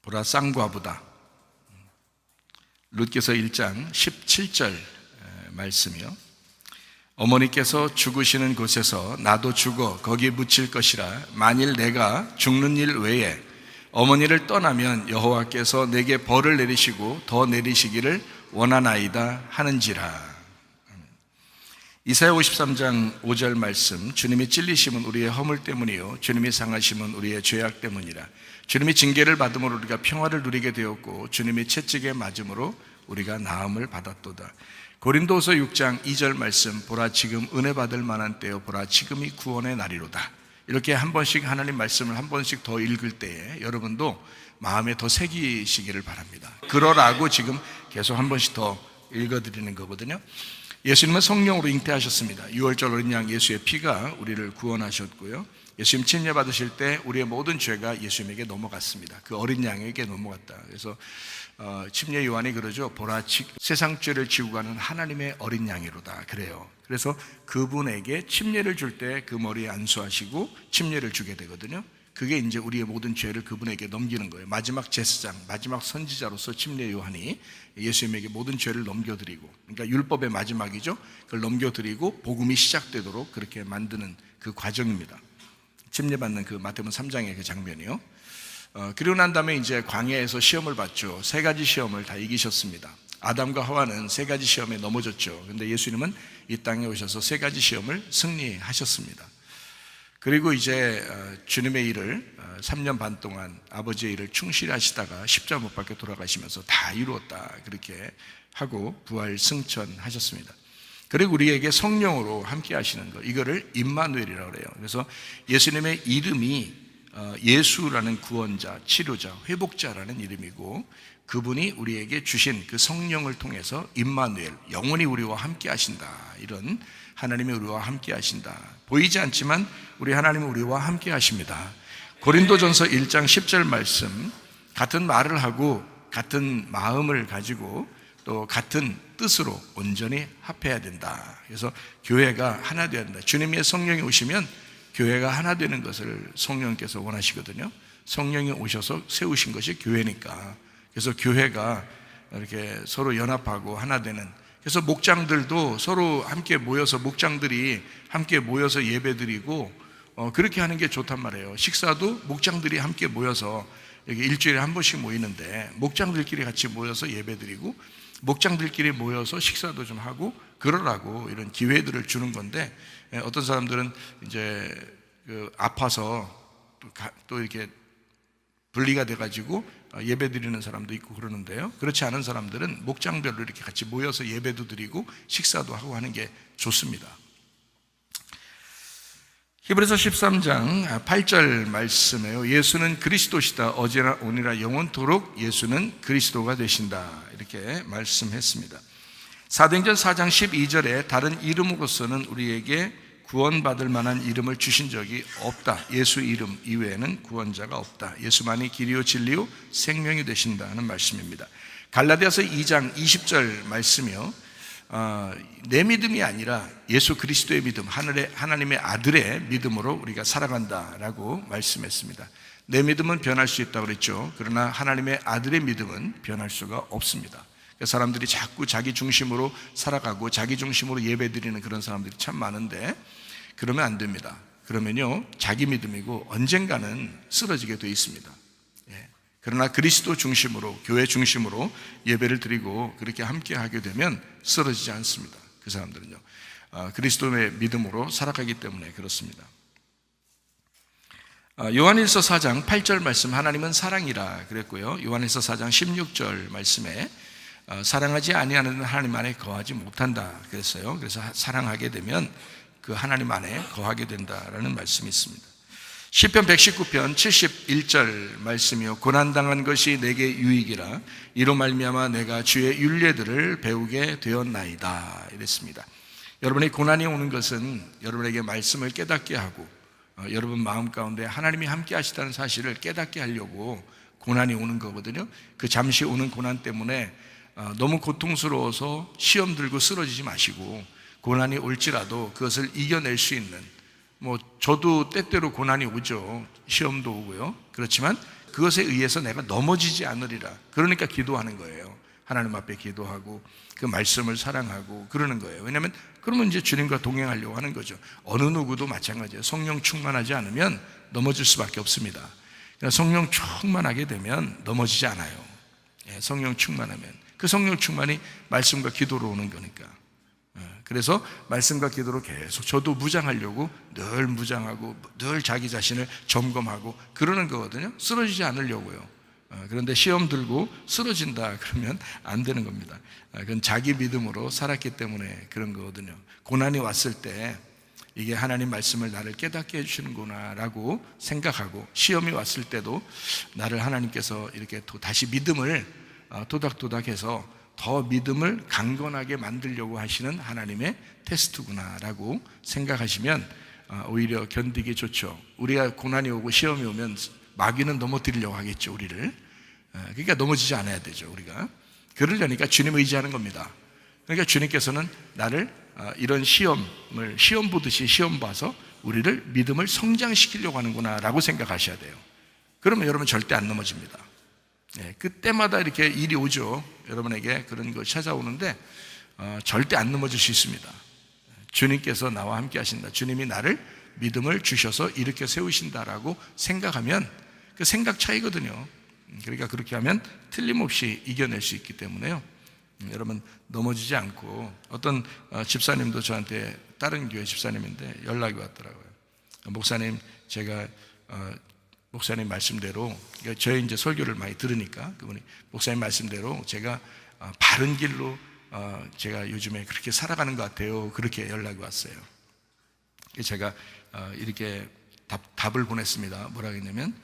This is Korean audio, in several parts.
보라 쌍과보다. 룻기서 1장 17절 말씀이요. 어머니께서 죽으시는 곳에서 나도 죽어 거기 묻힐 것이라. 만일 내가 죽는 일 외에 어머니를 떠나면 여호와께서 내게 벌을 내리시고 더 내리시기를 원하나이다 하는지라. 이사야 53장 5절 말씀. 주님이 찔리심은 우리의 허물 때문이요 주님이 상하심은 우리의 죄악 때문이라. 주님이 징계를 받음으로 우리가 평화를 누리게 되었고 주님이 채찍에 맞음으로 우리가 나음을 받았도다. 고린도서 6장 2절 말씀. 보라 지금 은혜 받을 만한 때요 보라 지금이 구원의 날이로다. 이렇게 한 번씩 하나님 말씀을 한 번씩 더 읽을 때에 여러분도 마음에 더 새기시기를 바랍니다. 그러라고 지금 계속 한 번씩 더 읽어드리는 거거든요. 예수님은 성령으로 잉태하셨습니다. 6월절 어린 양 예수의 피가 우리를 구원하셨고요, 예수님 침례 받으실 때 우리의 모든 죄가 예수님에게 넘어갔습니다. 그 어린 양에게 넘어갔다. 그래서 침례 요한이 그러죠. 보라 세상 죄를 지고 가는 하나님의 어린 양이로다 그래요. 그래서 그분에게 침례를 줄 때 그 머리에 안수하시고 침례를 주게 되거든요. 그게 이제 우리의 모든 죄를 그분에게 넘기는 거예요. 마지막 제사장, 마지막 선지자로서 침례 요한이 예수님에게 모든 죄를 넘겨드리고, 그러니까 율법의 마지막이죠. 그걸 넘겨드리고 복음이 시작되도록 그렇게 만드는 그 과정입니다. 침례받는 그 마태복음 3장의 그 장면이요. 그리고 난 다음에 이제 광야에서 시험을 받죠. 세 가지 시험을 다 이기셨습니다. 아담과 하와는 세 가지 시험에 넘어졌죠. 그런데 예수님은 이 땅에 오셔서 세 가지 시험을 승리하셨습니다. 그리고 이제 주님의 일을 3년 반 동안 아버지의 일을 충실히 하시다가 십자가 못 박혀 돌아가시면서 다 이루었다 그렇게 하고 부활 승천하셨습니다. 그리고 우리에게 성령으로 함께 하시는 것, 이거를 임마누엘이라고 그래요. 그래서 예수님의 이름이 예수라는 구원자, 치료자, 회복자라는 이름이고, 그분이 우리에게 주신 그 성령을 통해서 임마누엘, 영원히 우리와 함께 하신다, 이런 하나님이 우리와 함께 하신다. 보이지 않지만 우리 하나님은 우리와 함께 하십니다. 고린도전서 1장 10절 말씀. 같은 말을 하고 같은 마음을 가지고 또 같은 뜻으로 온전히 합해야 된다. 그래서 교회가 하나 되어야 된다. 주님의 성령이 오시면 교회가 하나 되는 것을 성령께서 원하시거든요. 성령이 오셔서 세우신 것이 교회니까. 그래서 교회가 이렇게 서로 연합하고 하나 되는, 그래서 목장들도 서로 함께 모여서, 목장들이 함께 모여서 예배드리고 그렇게 하는 게 좋단 말이에요. 식사도 목장들이 함께 모여서, 여기 일주일에 한 번씩 모이는데 목장들끼리 같이 모여서 예배드리고 목장들끼리 모여서 식사도 좀 하고 그러라고 이런 기회들을 주는 건데, 어떤 사람들은 이제 아파서 또 이렇게 분리가 돼가지고 예배 드리는 사람도 있고 그러는데요, 그렇지 않은 사람들은 목장별로 이렇게 같이 모여서 예배도 드리고 식사도 하고 하는 게 좋습니다. 히브리서 13장 8절 말씀에요. 예수는 그리스도시다. 어제나 오늘이나 영원토록 예수는 그리스도가 되신다, 이렇게 말씀했습니다. 사도행전 4장 12절에 다른 이름으로서는 우리에게 구원받을 만한 이름을 주신 적이 없다. 예수 이름 이외에는 구원자가 없다. 예수만이 길이요 진리요 생명이 되신다는 말씀입니다. 갈라디아서 2장 20절 말씀이요. 내 믿음이 아니라 예수 그리스도의 믿음, 하나님의 아들의 믿음으로 우리가 살아간다라고 말씀했습니다. 내 믿음은 변할 수 있다고 그랬죠. 그러나 하나님의 아들의 믿음은 변할 수가 없습니다. 사람들이 자꾸 자기 중심으로 살아가고 자기 중심으로 예배드리는 그런 사람들이 참 많은데, 그러면 안 됩니다. 그러면요, 자기 믿음이고 언젠가는 쓰러지게 돼 있습니다. 그러나 그리스도 중심으로, 교회 중심으로 예배를 드리고 그렇게 함께 하게 되면 쓰러지지 않습니다. 그 사람들은요, 그리스도의 믿음으로 살아가기 때문에 그렇습니다. 요한일서 4장 8절 말씀, 하나님은 사랑이라 그랬고요, 요한일서 4장 16절 말씀에 사랑하지 아니하는 하나님 안에 거하지 못한다 그랬어요. 그래서 사랑하게 되면 그 하나님 안에 거하게 된다라는 말씀이 있습니다. 시편 119편 71절 말씀이요. 고난당한 것이 내게 유익이라 이로 말미암아 내가 주의 율례들을 배우게 되었나이다, 이랬습니다. 여러분의 고난이 오는 것은 여러분에게 말씀을 깨닫게 하고 여러분 마음 가운데 하나님이 함께 하시다는 사실을 깨닫게 하려고 고난이 오는 거거든요. 그 잠시 오는 고난 때문에 너무 고통스러워서 시험 들고 쓰러지지 마시고, 고난이 올지라도 그것을 이겨낼 수 있는, 저도 때때로 고난이 오죠. 시험도 오고요. 그렇지만 그것에 의해서 내가 넘어지지 않으리라. 그러니까 기도하는 거예요. 하나님 앞에 기도하고 그 말씀을 사랑하고 그러는 거예요. 왜냐하면 그러면 이제 주님과 동행하려고 하는 거죠. 어느 누구도 마찬가지예요. 성령 충만하지 않으면 넘어질 수밖에 없습니다. 그러니까 성령 충만하게 되면 넘어지지 않아요. 성령 충만하면 그 성령 충만이 말씀과 기도로 오는 거니까. 그래서 말씀과 기도로 계속 저도 무장하려고 늘 무장하고 늘 자기 자신을 점검하고 그러는 거거든요. 쓰러지지 않으려고요. 그런데 시험 들고 쓰러진다 그러면 안 되는 겁니다. 그건 자기 믿음으로 살았기 때문에 그런 거거든요. 고난이 왔을 때 이게 하나님 말씀을 나를 깨닫게 해주시는구나 라고 생각하고, 시험이 왔을 때도 나를 하나님께서 이렇게 또 다시 믿음을 도닥도닥해서 더 믿음을 강건하게 만들려고 하시는 하나님의 테스트구나 라고 생각하시면 오히려 견디기 좋죠. 우리가 고난이 오고 시험이 오면 마귀는 넘어뜨리려고 하겠죠, 우리를. 그러니까 넘어지지 않아야 되죠, 우리가. 그러려니까 주님 의지하는 겁니다. 그러니까 주님께서는 나를 이런 시험 보듯이 시험 봐서 우리를 믿음을 성장시키려고 하는구나 라고 생각하셔야 돼요. 그러면 여러분 절대 안 넘어집니다. 그때마다 이렇게 일이 오죠. 여러분에게 그런 거 찾아오는데 절대 안 넘어질 수 있습니다. 주님께서 나와 함께 하신다, 주님이 나를 믿음을 주셔서 이렇게 세우신다라고 생각하면 그 생각 차이거든요. 그러니까 그렇게 하면 틀림없이 이겨낼 수 있기 때문에요. 여러분 넘어지지 않고, 어떤 집사님도 저한테, 다른 교회 집사님인데 연락이 왔더라고요. 목사님, 제가 목사님 말씀대로, 저희 이제 설교를 많이 들으니까 그분이 목사님 말씀대로 제가 바른 길로 제가 요즘에 그렇게 살아가는 것 같아요. 그렇게 연락이 왔어요. 제가 이렇게 답을 보냈습니다. 뭐라고 했냐면,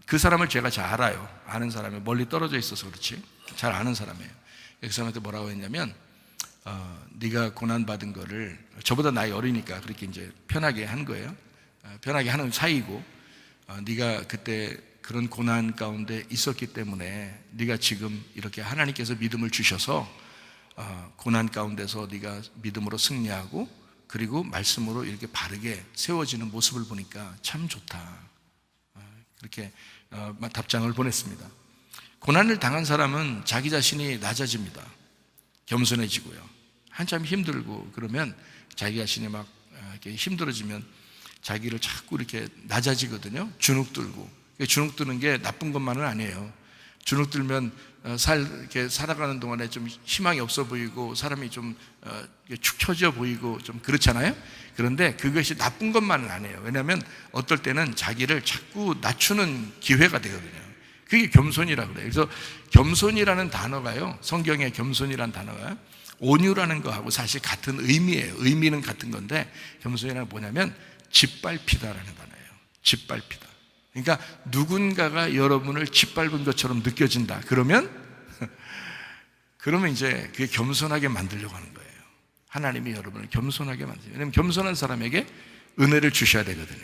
그 사람을 제가 잘 알아요. 아는 사람이 멀리 떨어져 있어서 그렇지 잘 아는 사람이에요. 그 사람한테 뭐라고 했냐면, 네가 고난받은 거를, 저보다 나이 어리니까 그렇게 이제 편하게 한 거예요. 편하게 하는 사이고, 네가 그때 그런 고난 가운데 있었기 때문에 네가 지금 이렇게 하나님께서 믿음을 주셔서 고난 가운데서 네가 믿음으로 승리하고 그리고 말씀으로 이렇게 바르게 세워지는 모습을 보니까 참 좋다. 그렇게 답장을 보냈습니다. 고난을 당한 사람은 자기 자신이 낮아집니다. 겸손해지고요. 한참 힘들고 그러면 자기 자신이 막 이렇게 힘들어지면 자기를 자꾸 이렇게 낮아지거든요. 주눅 들고. 주눅 드는 게 나쁜 것만은 아니에요. 주눅 들면 이렇게 살아가는 동안에 좀 희망이 없어 보이고 사람이 좀 축 처져 보이고 좀 그렇잖아요. 그런데 그것이 나쁜 것만은 아니에요. 왜냐하면 어떨 때는 자기를 자꾸 낮추는 기회가 되거든요. 그게 겸손이라고 그래요. 그래서 겸손이라는 단어가요, 성경에 겸손이라는 단어가 온유라는 거하고 사실 같은 의미예요. 의미는 같은 건데 겸손이란 뭐냐면 짓밟히다라는 단어예요. 짓밟히다. 그러니까 누군가가 여러분을 짓밟은 것처럼 느껴진다. 그러면 이제 그게 겸손하게 만들려고 하는 거예요. 하나님이 여러분을 겸손하게 만들어요. 왜냐하면 겸손한 사람에게 은혜를 주셔야 되거든요.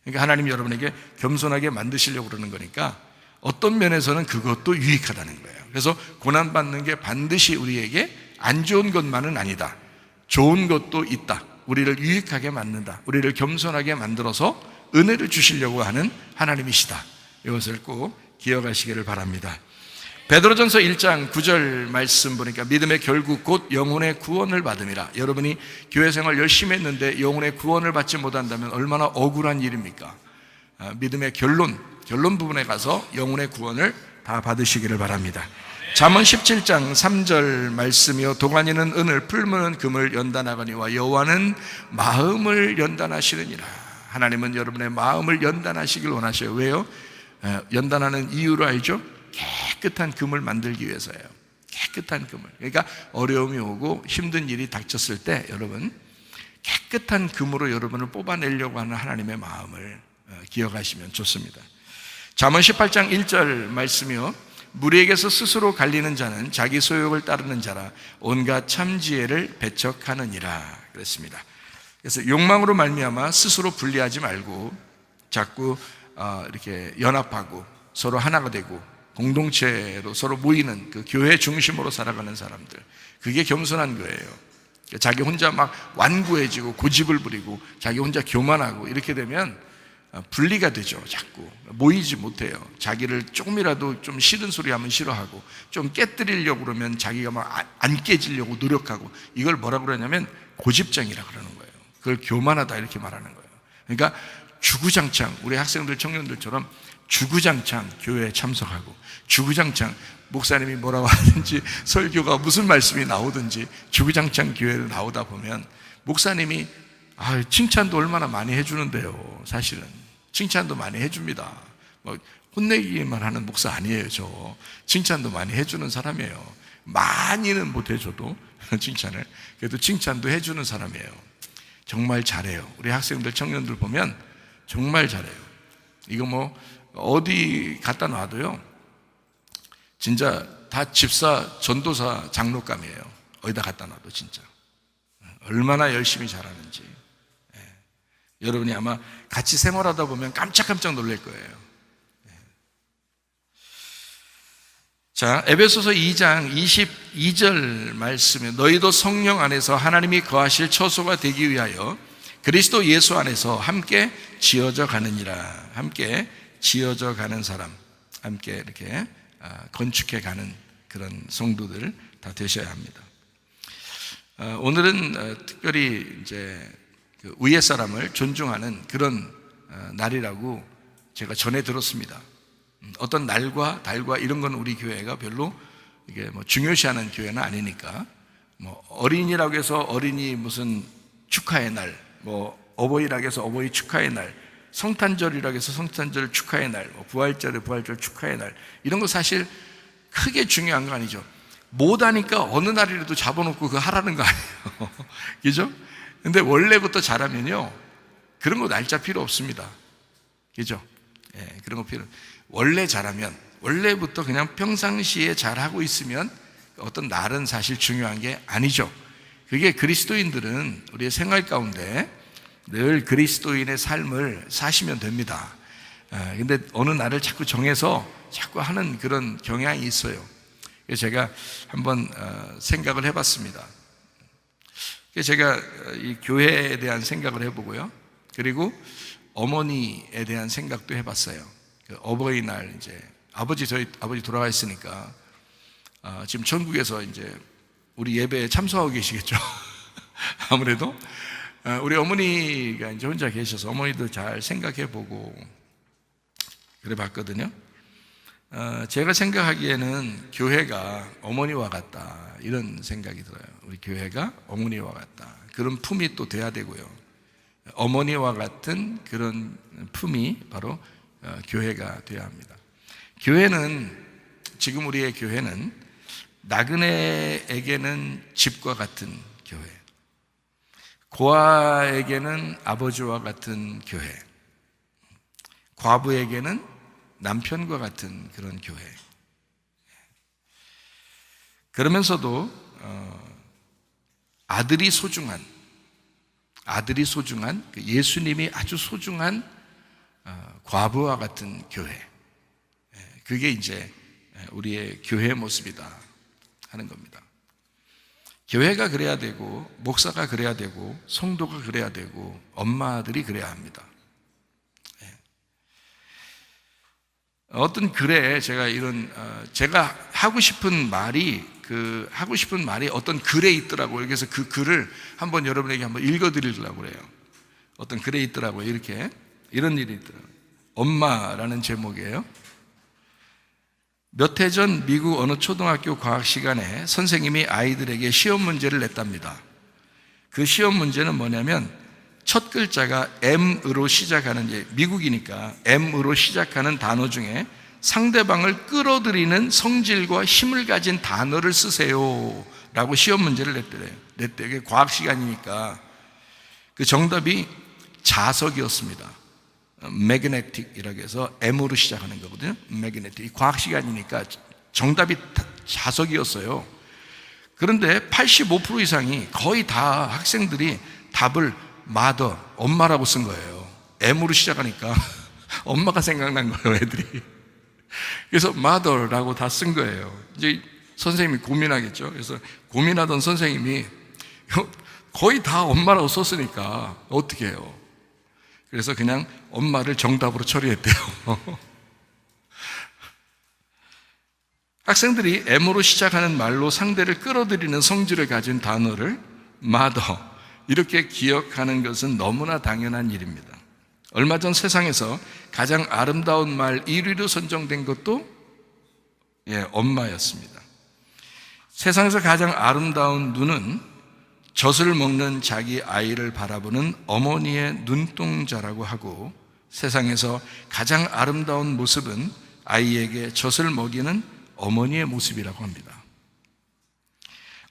그러니까 하나님이 여러분에게 겸손하게 만드시려고 그러는 거니까 어떤 면에서는 그것도 유익하다는 거예요. 그래서 고난받는 게 반드시 우리에게 안 좋은 것만은 아니다. 좋은 것도 있다. 우리를 유익하게 만든다. 우리를 겸손하게 만들어서 은혜를 주시려고 하는 하나님이시다. 이것을 꼭 기억하시기를 바랍니다. 베드로전서 1장 9절 말씀 보니까 믿음의 결국 곧 영혼의 구원을 받음이라. 여러분이 교회 생활 열심히 했는데 영혼의 구원을 받지 못한다면 얼마나 억울한 일입니까? 믿음의 결론 부분에 가서 영혼의 구원을 다 받으시기를 바랍니다. 잠언 17장 3절 말씀이요, 도가니는 은을, 풀무는 금을 연단하거니와 여호와는 마음을 연단하시느니라. 하나님은 여러분의 마음을 연단하시길 원하셔요. 왜요? 연단하는 이유로 알죠? 깨끗한 금을 만들기 위해서예요. 깨끗한 금을. 그러니까 어려움이 오고 힘든 일이 닥쳤을 때 여러분 깨끗한 금으로 여러분을 뽑아내려고 하는 하나님의 마음을 기억하시면 좋습니다. 잠언 18장 1절 말씀이요, 무리에게서 스스로 갈리는 자는 자기 소욕을 따르는 자라 온갖 참지혜를 배척하느니라 그랬습니다. 그래서 욕망으로 말미암아 스스로 분리하지 말고 자꾸 이렇게 연합하고 서로 하나가 되고 공동체로 서로 모이는 그 교회 중심으로 살아가는 사람들, 그게 겸손한 거예요. 자기 혼자 막 완고해지고 고집을 부리고 자기 혼자 교만하고 이렇게 되면 분리가 되죠. 자꾸 모이지 못해요. 자기를 조금이라도 좀 싫은 소리 하면 싫어하고, 좀 깨뜨리려고 그러면 자기가 막 안 깨지려고 노력하고, 이걸 뭐라고 그러냐면 고집장이라 그러는 거예요. 그걸 교만하다 이렇게 말하는 거예요. 그러니까 주구장창 우리 학생들 청년들처럼 주구장창 교회에 참석하고, 주구장창 목사님이 뭐라고 하든지 설교가 무슨 말씀이 나오든지 주구장창 교회를 나오다 보면 목사님이 칭찬도 얼마나 많이 해주는데요. 사실은 칭찬도 많이 해줍니다. 혼내기만 하는 목사 아니에요. 저 칭찬도 많이 해주는 사람이에요. 많이는 못 해줘도 칭찬을, 그래도 칭찬도 해주는 사람이에요. 정말 잘해요. 우리 학생들 청년들 보면 정말 잘해요. 이거 어디 갖다 놔도요, 진짜 다 집사, 전도사, 장로감이에요. 어디다 갖다 놔도 진짜 얼마나 열심히 잘하는지. 여러분이 아마 같이 생활하다 보면 깜짝깜짝 놀랄 거예요. 자, 에베소서 2장 22절 말씀에 너희도 성령 안에서 하나님이 거하실 처소가 되기 위하여 그리스도 예수 안에서 함께 지어져 가느니라. 함께 지어져 가는 사람, 함께 이렇게 건축해 가는 그런 성도들 다 되셔야 합니다. 오늘은 특별히 이제 위에 사람을 존중하는 그런 날이라고 제가 전해 들었습니다. 어떤 날과 달과 이런 건 우리 교회가 별로 이게 중요시하는 교회는 아니니까, 어린이라고 해서 어린이 무슨 축하의 날, 어버이라고 해서 어버이 축하의 날, 성탄절이라고 해서 성탄절 축하의 날, 부활절에 부활절 축하의 날, 이런 거 사실 크게 중요한 거 아니죠. 못하니까 어느 날이라도 잡아놓고 그거 하라는 거 아니에요. 그죠? 근데 원래부터 잘하면요, 그런 거 날짜 필요 없습니다. 그죠? 그런 거 필요. 원래 잘하면, 원래부터 그냥 평상시에 잘하고 있으면 어떤 날은 사실 중요한 게 아니죠. 그게 그리스도인들은 우리의 생활 가운데 늘 그리스도인의 삶을 사시면 됩니다. 근데 어느 날을 자꾸 정해서 자꾸 하는 그런 경향이 있어요. 그래서 제가 한번 생각을 해봤습니다. 제가 이 교회에 대한 생각을 해보고요, 그리고 어머니에 대한 생각도 해봤어요. 어버이날 이제 저희 아버지 돌아가 있으니까 지금 천국에서 이제 우리 예배에 참석하고 계시겠죠. 아무래도 우리 어머니가 이제 혼자 계셔서 어머니도 잘 생각해보고 그래 봤거든요. 제가 생각하기에는 교회가 어머니와 같다, 이런 생각이 들어요. 우리 교회가 어머니와 같다, 그런 품이 또 돼야 되고요. 어머니와 같은 그런 품이 바로 교회가 돼야 합니다. 교회는, 지금 우리의 교회는 나그네에게는 집과 같은 교회, 고아에게는 아버지와 같은 교회, 과부에게는 남편과 같은 그런 교회. 그러면서도 아들이 소중한 예수님이 아주 소중한 과부와 같은 교회. 그게 이제 우리의 교회의 모습이다 하는 겁니다. 교회가 그래야 되고, 목사가 그래야 되고, 성도가 그래야 되고, 엄마들이 그래야 합니다. 어떤 글에 제가 하고 싶은 말이 어떤 글에 있더라고요. 그래서 그 글을 한번 여러분에게 한번 읽어드리려고 그래요. 어떤 글에 있더라고요. 이런 일이 있더라고요. 엄마라는 제목이에요. 몇 해 전 미국 어느 초등학교 과학 시간에 선생님이 아이들에게 시험 문제를 냈답니다. 그 시험 문제는 뭐냐면, 첫 글자가 M으로 시작하는, 미국이니까 M으로 시작하는 단어 중에 상대방을 끌어들이는 성질과 힘을 가진 단어를 쓰세요 라고 시험 문제를 냈대요. 이게 과학 시간이니까. 그 정답이 자석이었습니다. magnetic이라고 해서 M으로 시작하는 거거든요. magnetic. 과학 시간이니까 정답이 자석이었어요. 그런데 85% 이상이, 거의 다 학생들이 답을 mother, 엄마라고 쓴 거예요. M으로 시작하니까 엄마가 생각난 거예요, 애들이. 그래서 mother라고 다 쓴 거예요. 이제 선생님이 고민하겠죠. 그래서 고민하던 선생님이 거의 다 엄마라고 썼으니까 어떻게 해요? 그래서 그냥 엄마를 정답으로 처리했대요. 학생들이 M으로 시작하는 말로 상대를 끌어들이는 성질을 가진 단어를 mother 이렇게 기억하는 것은 너무나 당연한 일입니다. 얼마 전 세상에서 가장 아름다운 말 1위로 선정된 것도 엄마였습니다. 세상에서 가장 아름다운 눈은 젖을 먹는 자기 아이를 바라보는 어머니의 눈동자라고 하고, 세상에서 가장 아름다운 모습은 아이에게 젖을 먹이는 어머니의 모습이라고 합니다.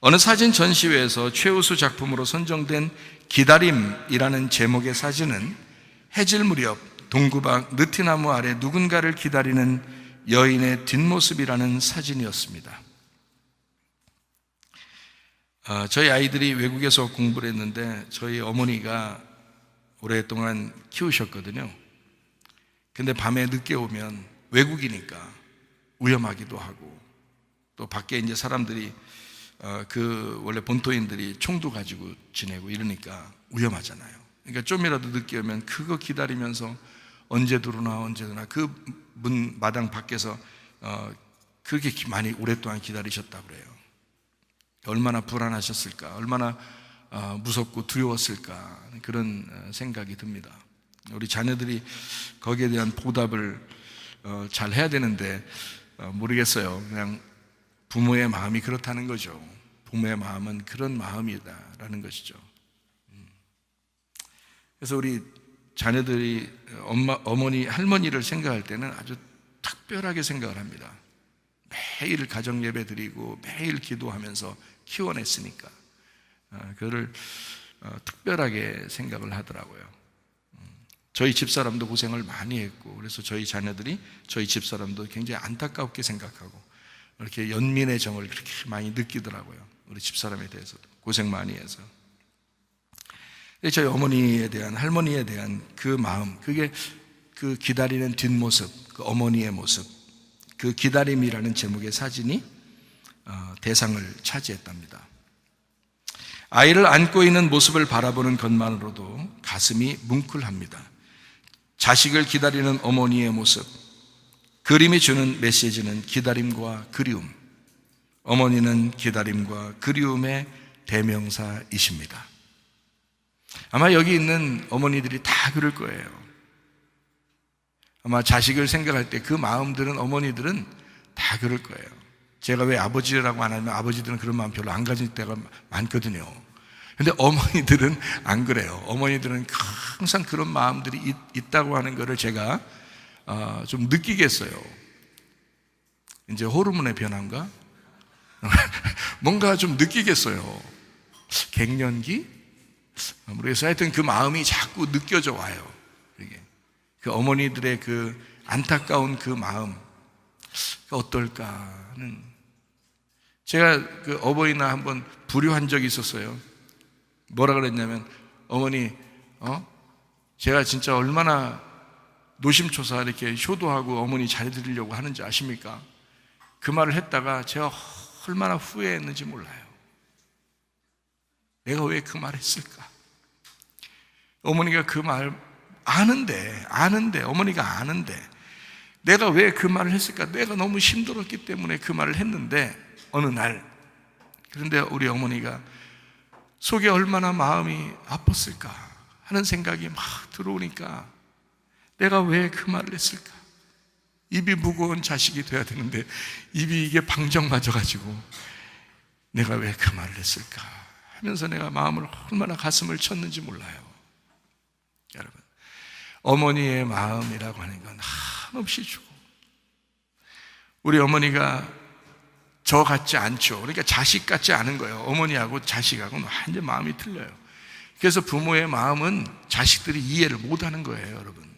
어느 사진 전시회에서 최우수 작품으로 선정된 기다림이라는 제목의 사진은 해질 무렵 동구박 느티나무 아래 누군가를 기다리는 여인의 뒷모습이라는 사진이었습니다. 저희 아이들이 외국에서 공부를 했는데 저희 어머니가 오랫동안 키우셨거든요. 근데 밤에 늦게 오면 외국이니까 위험하기도 하고, 또 밖에 이제 사람들이 원래 본토인들이 총도 가지고 지내고 이러니까 위험하잖아요. 그러니까 좀이라도 늦게 오면 그거 기다리면서 언제 들어오나 그 문 마당 밖에서 그렇게 많이 오랫동안 기다리셨다고 그래요. 얼마나 불안하셨을까, 얼마나 무섭고 두려웠을까, 그런 생각이 듭니다. 우리 자녀들이 거기에 대한 보답을 잘 해야 되는데 모르겠어요. 그냥 부모의 마음이 그렇다는 거죠. 부모의 마음은 그런 마음이다라는 것이죠. 그래서 우리 자녀들이 어머니, 할머니를 생각할 때는 아주 특별하게 생각을 합니다. 매일 가정 예배 드리고 매일 기도하면서 키워냈으니까 그거를 특별하게 생각을 하더라고요. 저희 집사람도 고생을 많이 했고, 그래서 저희 자녀들이 저희 집사람도 굉장히 안타깝게 생각하고 이렇게 연민의 정을 그렇게 많이 느끼더라고요. 우리 집사람에 대해서도 고생 많이 해서. 저희 어머니에 대한, 할머니에 대한 그 마음, 그게 그 기다리는 뒷모습, 그 어머니의 모습, 그 기다림이라는 제목의 사진이 대상을 차지했답니다. 아이를 안고 있는 모습을 바라보는 것만으로도 가슴이 뭉클합니다. 자식을 기다리는 어머니의 모습, 그림이 주는 메시지는 기다림과 그리움. 어머니는 기다림과 그리움의 대명사이십니다. 아마 여기 있는 어머니들이 다 그럴 거예요. 아마 자식을 생각할 때 그 마음들은, 어머니들은 다 그럴 거예요. 제가 왜 아버지라고 안 하면 아버지들은 그런 마음 별로 안 가질 때가 많거든요. 근데 어머니들은 안 그래요. 어머니들은 항상 그런 마음들이 있다고 하는 것을 제가 좀 느끼겠어요. 이제 호르몬의 변화인가? 뭔가 좀 느끼겠어요. 갱년기? 모르겠어요. 하여튼 그 마음이 자꾸 느껴져 와요. 그 어머니들의 그 안타까운 그 마음 어떨까 하는. 제가 그 어버이날 한번 불효한 적이 있었어요. 뭐라 그랬냐면, 어머니, 제가 진짜 얼마나 노심초사 이렇게 효도하고 어머니 잘해드리려고 하는지 아십니까? 그 말을 했다가 제가 얼마나 후회했는지 몰라요. 내가 왜 그 말을 했을까? 어머니가 그 말 아는데, 어머니가 아는데 내가 왜 그 말을 했을까? 내가 너무 힘들었기 때문에 그 말을 했는데, 어느 날, 그런데 우리 어머니가 속에 얼마나 마음이 아팠을까 하는 생각이 막 들어오니까, 내가 왜 그 말을 했을까? 입이 무거운 자식이 돼야 되는데 입이 이게 방정 맞아가지고 내가 왜 그 말을 했을까 하면서 내가 마음을 얼마나 가슴을 쳤는지 몰라요. 여러분, 어머니의 마음이라고 하는 건 한없이 주고, 우리 어머니가 저 같지 않죠. 그러니까 자식 같지 않은 거예요. 어머니하고 자식하고는 완전 마음이 틀려요. 그래서 부모의 마음은 자식들이 이해를 못하는 거예요. 여러분,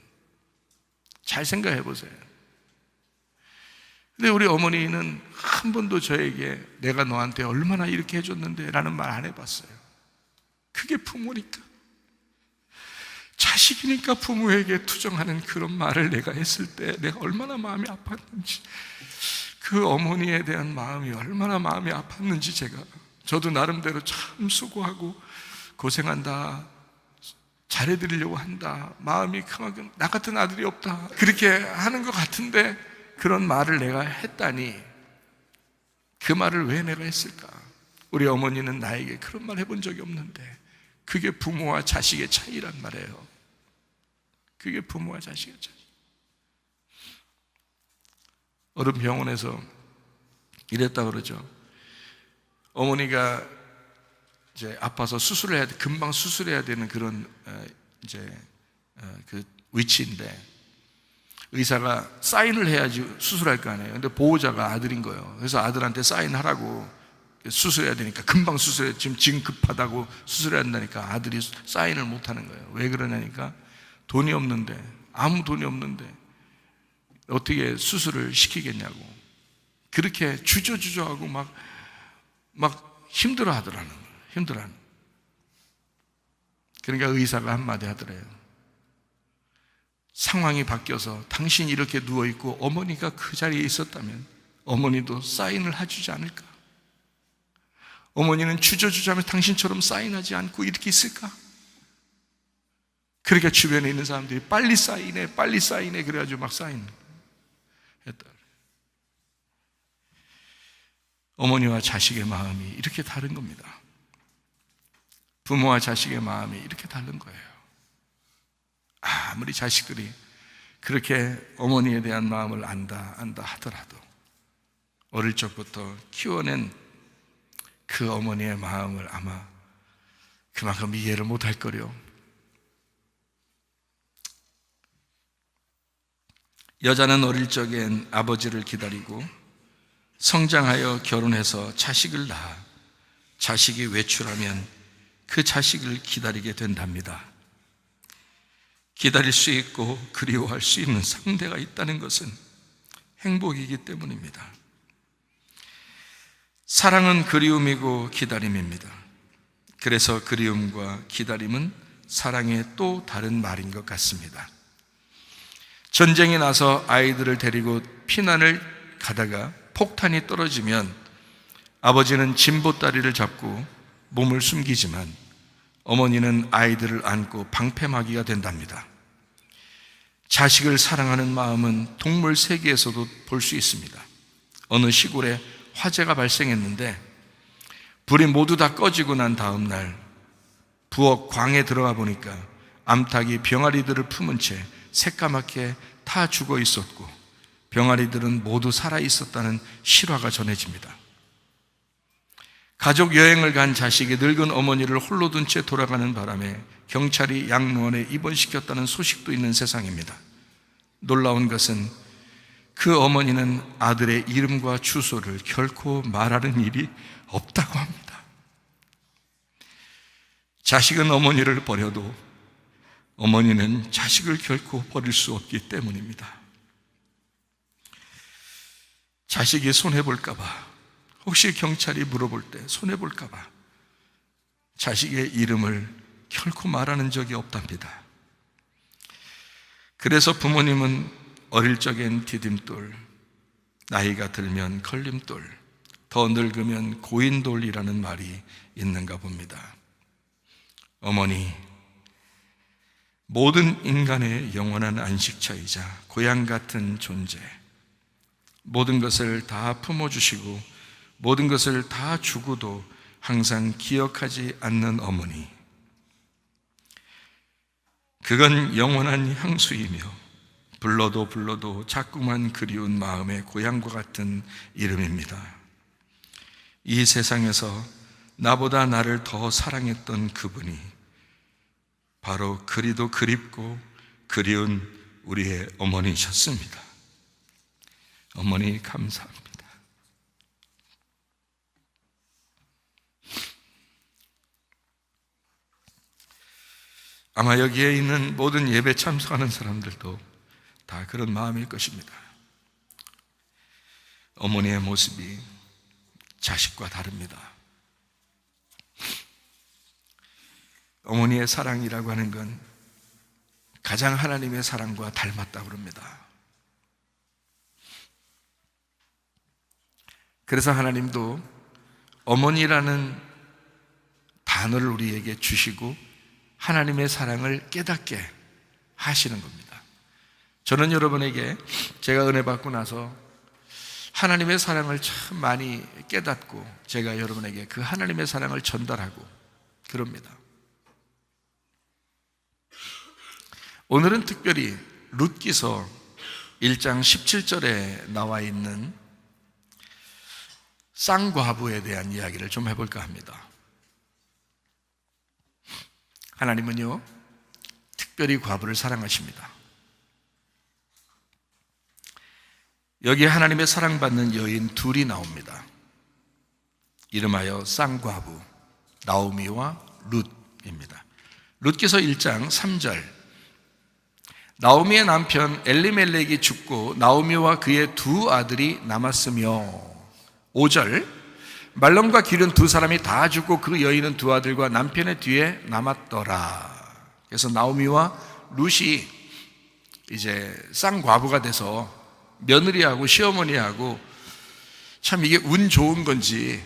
잘 생각해 보세요. 근데 우리 어머니는 한 번도 저에게 내가 너한테 얼마나 이렇게 해줬는데 라는 말 안 해봤어요. 그게 부모니까. 자식이니까 부모에게 투정하는 그런 말을 내가 했을 때 내가 얼마나 마음이 아팠는지, 그 어머니에 대한 마음이 얼마나 마음이 아팠는지 저도 나름대로 참 수고하고 고생한다, 잘해드리려고 한다. 마음이 그만큼 나 같은 아들이 없다. 그렇게 하는 것 같은데 그런 말을 내가 했다니 그 말을 왜 내가 했을까? 우리 어머니는 나에게 그런 말 해본 적이 없는데 그게 부모와 자식의 차이란 말이에요. 그게 부모와 자식의 차이. 어른 병원에서 이랬다 그러죠. 어머니가 이제 아파서 수술을 해야 돼. 금방 수술해야 되는 그런 그 위치인데 의사가 사인을 해야지 수술할 거 아니에요. 근데 보호자가 아들인 거예요. 그래서 아들한테 사인하라고 수술해야 되니까 금방 수술해. 지금 급하다고 수술해야 한다니까 아들이 사인을 못 하는 거예요. 왜 그러냐니까 돈이 없는데 아무 돈이 없는데 어떻게 수술을 시키겠냐고 그렇게 주저주저하고 막 힘들어 하더라는 거예요. 힘들어하는. 그러니까 의사가 한마디 하더래요. 상황이 바뀌어서 당신이 이렇게 누워있고 어머니가 그 자리에 있었다면 어머니도 사인을 해주지 않을까? 어머니는 주저주저하면 당신처럼 사인하지 않고 이렇게 있을까? 그러니까 주변에 있는 사람들이 빨리 사인해 그래가지고 막 사인했다. 어머니와 자식의 마음이 이렇게 다른 겁니다. 부모와 자식의 마음이 이렇게 다른 거예요. 아무리 자식들이 그렇게 어머니에 대한 마음을 안다 하더라도 어릴 적부터 키워낸 그 어머니의 마음을 아마 그만큼 이해를 못할 거려. 여자는 어릴 적엔 아버지를 기다리고 성장하여 결혼해서 자식을 낳아 자식이 외출하면 그 자식을 기다리게 된답니다. 기다릴 수 있고 그리워할 수 있는 상대가 있다는 것은 행복이기 때문입니다. 사랑은 그리움이고 기다림입니다. 그래서 그리움과 기다림은 사랑의 또 다른 말인 것 같습니다. 전쟁이 나서 아이들을 데리고 피난을 가다가 폭탄이 떨어지면 아버지는 진보다리를 잡고 몸을 숨기지만 어머니는 아이들을 안고 방패막이가 된답니다. 자식을 사랑하는 마음은 동물 세계에서도 볼 수 있습니다. 어느 시골에 화재가 발생했는데 불이 모두 다 꺼지고 난 다음 날 부엌 광에 들어가 보니까 암탉이 병아리들을 품은 채 새까맣게 타 죽어 있었고 병아리들은 모두 살아 있었다는 실화가 전해집니다. 가족 여행을 간 자식이 늙은 어머니를 홀로 둔 채 돌아가는 바람에 경찰이 양로원에 입원시켰다는 소식도 있는 세상입니다. 놀라운 것은 그 어머니는 아들의 이름과 주소를 결코 말하는 일이 없다고 합니다. 자식은 어머니를 버려도 어머니는 자식을 결코 버릴 수 없기 때문입니다. 자식이 손해볼까봐, 혹시 경찰이 물어볼 때 손해볼까봐 자식의 이름을 결코 말하는 적이 없답니다. 그래서 부모님은 어릴 적엔 디딤돌, 나이가 들면 걸림돌, 더 늙으면 고인돌이라는 말이 있는가 봅니다. 어머니, 모든 인간의 영원한 안식처이자 고향 같은 존재, 모든 것을 다 품어주시고 모든 것을 다 주고도 항상 기억하지 않는 어머니, 그건 영원한 향수이며 불러도 자꾸만 그리운 마음의 고향과 같은 이름입니다. 이 세상에서 나보다 나를 더 사랑했던 그분이 바로 그리도 그립고 그리운 우리의 어머니셨습니다. 어머니 감사합니다. 아마 여기에 있는 모든 예배 참석하는 사람들도 다 그런 마음일 것입니다. 어머니의 모습이 자식과 다릅니다. 어머니의 사랑이라고 하는 건 가장 하나님의 사랑과 닮았다고 합니다. 그래서 하나님도 어머니라는 단어를 우리에게 주시고 하나님의 사랑을 깨닫게 하시는 겁니다. 저는 여러분에게 제가 은혜 받고 나서 하나님의 사랑을 참 많이 깨닫고 제가 여러분에게 그 하나님의 사랑을 전달하고 그럽니다. 오늘은 특별히 룻기서 1장 17절에 나와 있는 쌍과부에 대한 이야기를 좀 해볼까 합니다. 하나님은요, 특별히 과부를 사랑하십니다. 여기에 하나님의 사랑받는 여인 둘이 나옵니다. 이름하여 쌍과부, 나오미와 룻입니다. 룻기서 1장 3절, 나오미의 남편 엘리멜렉이 죽고 나오미와 그의 두 아들이 남았으며, 5절, 말론과 기른 두 사람이 다 죽고 그 여인은 두 아들과 남편의 뒤에 남았더라. 그래서 나오미와 룻이 이제 쌍과부가 돼서 며느리하고 시어머니하고 참 이게 운 좋은 건지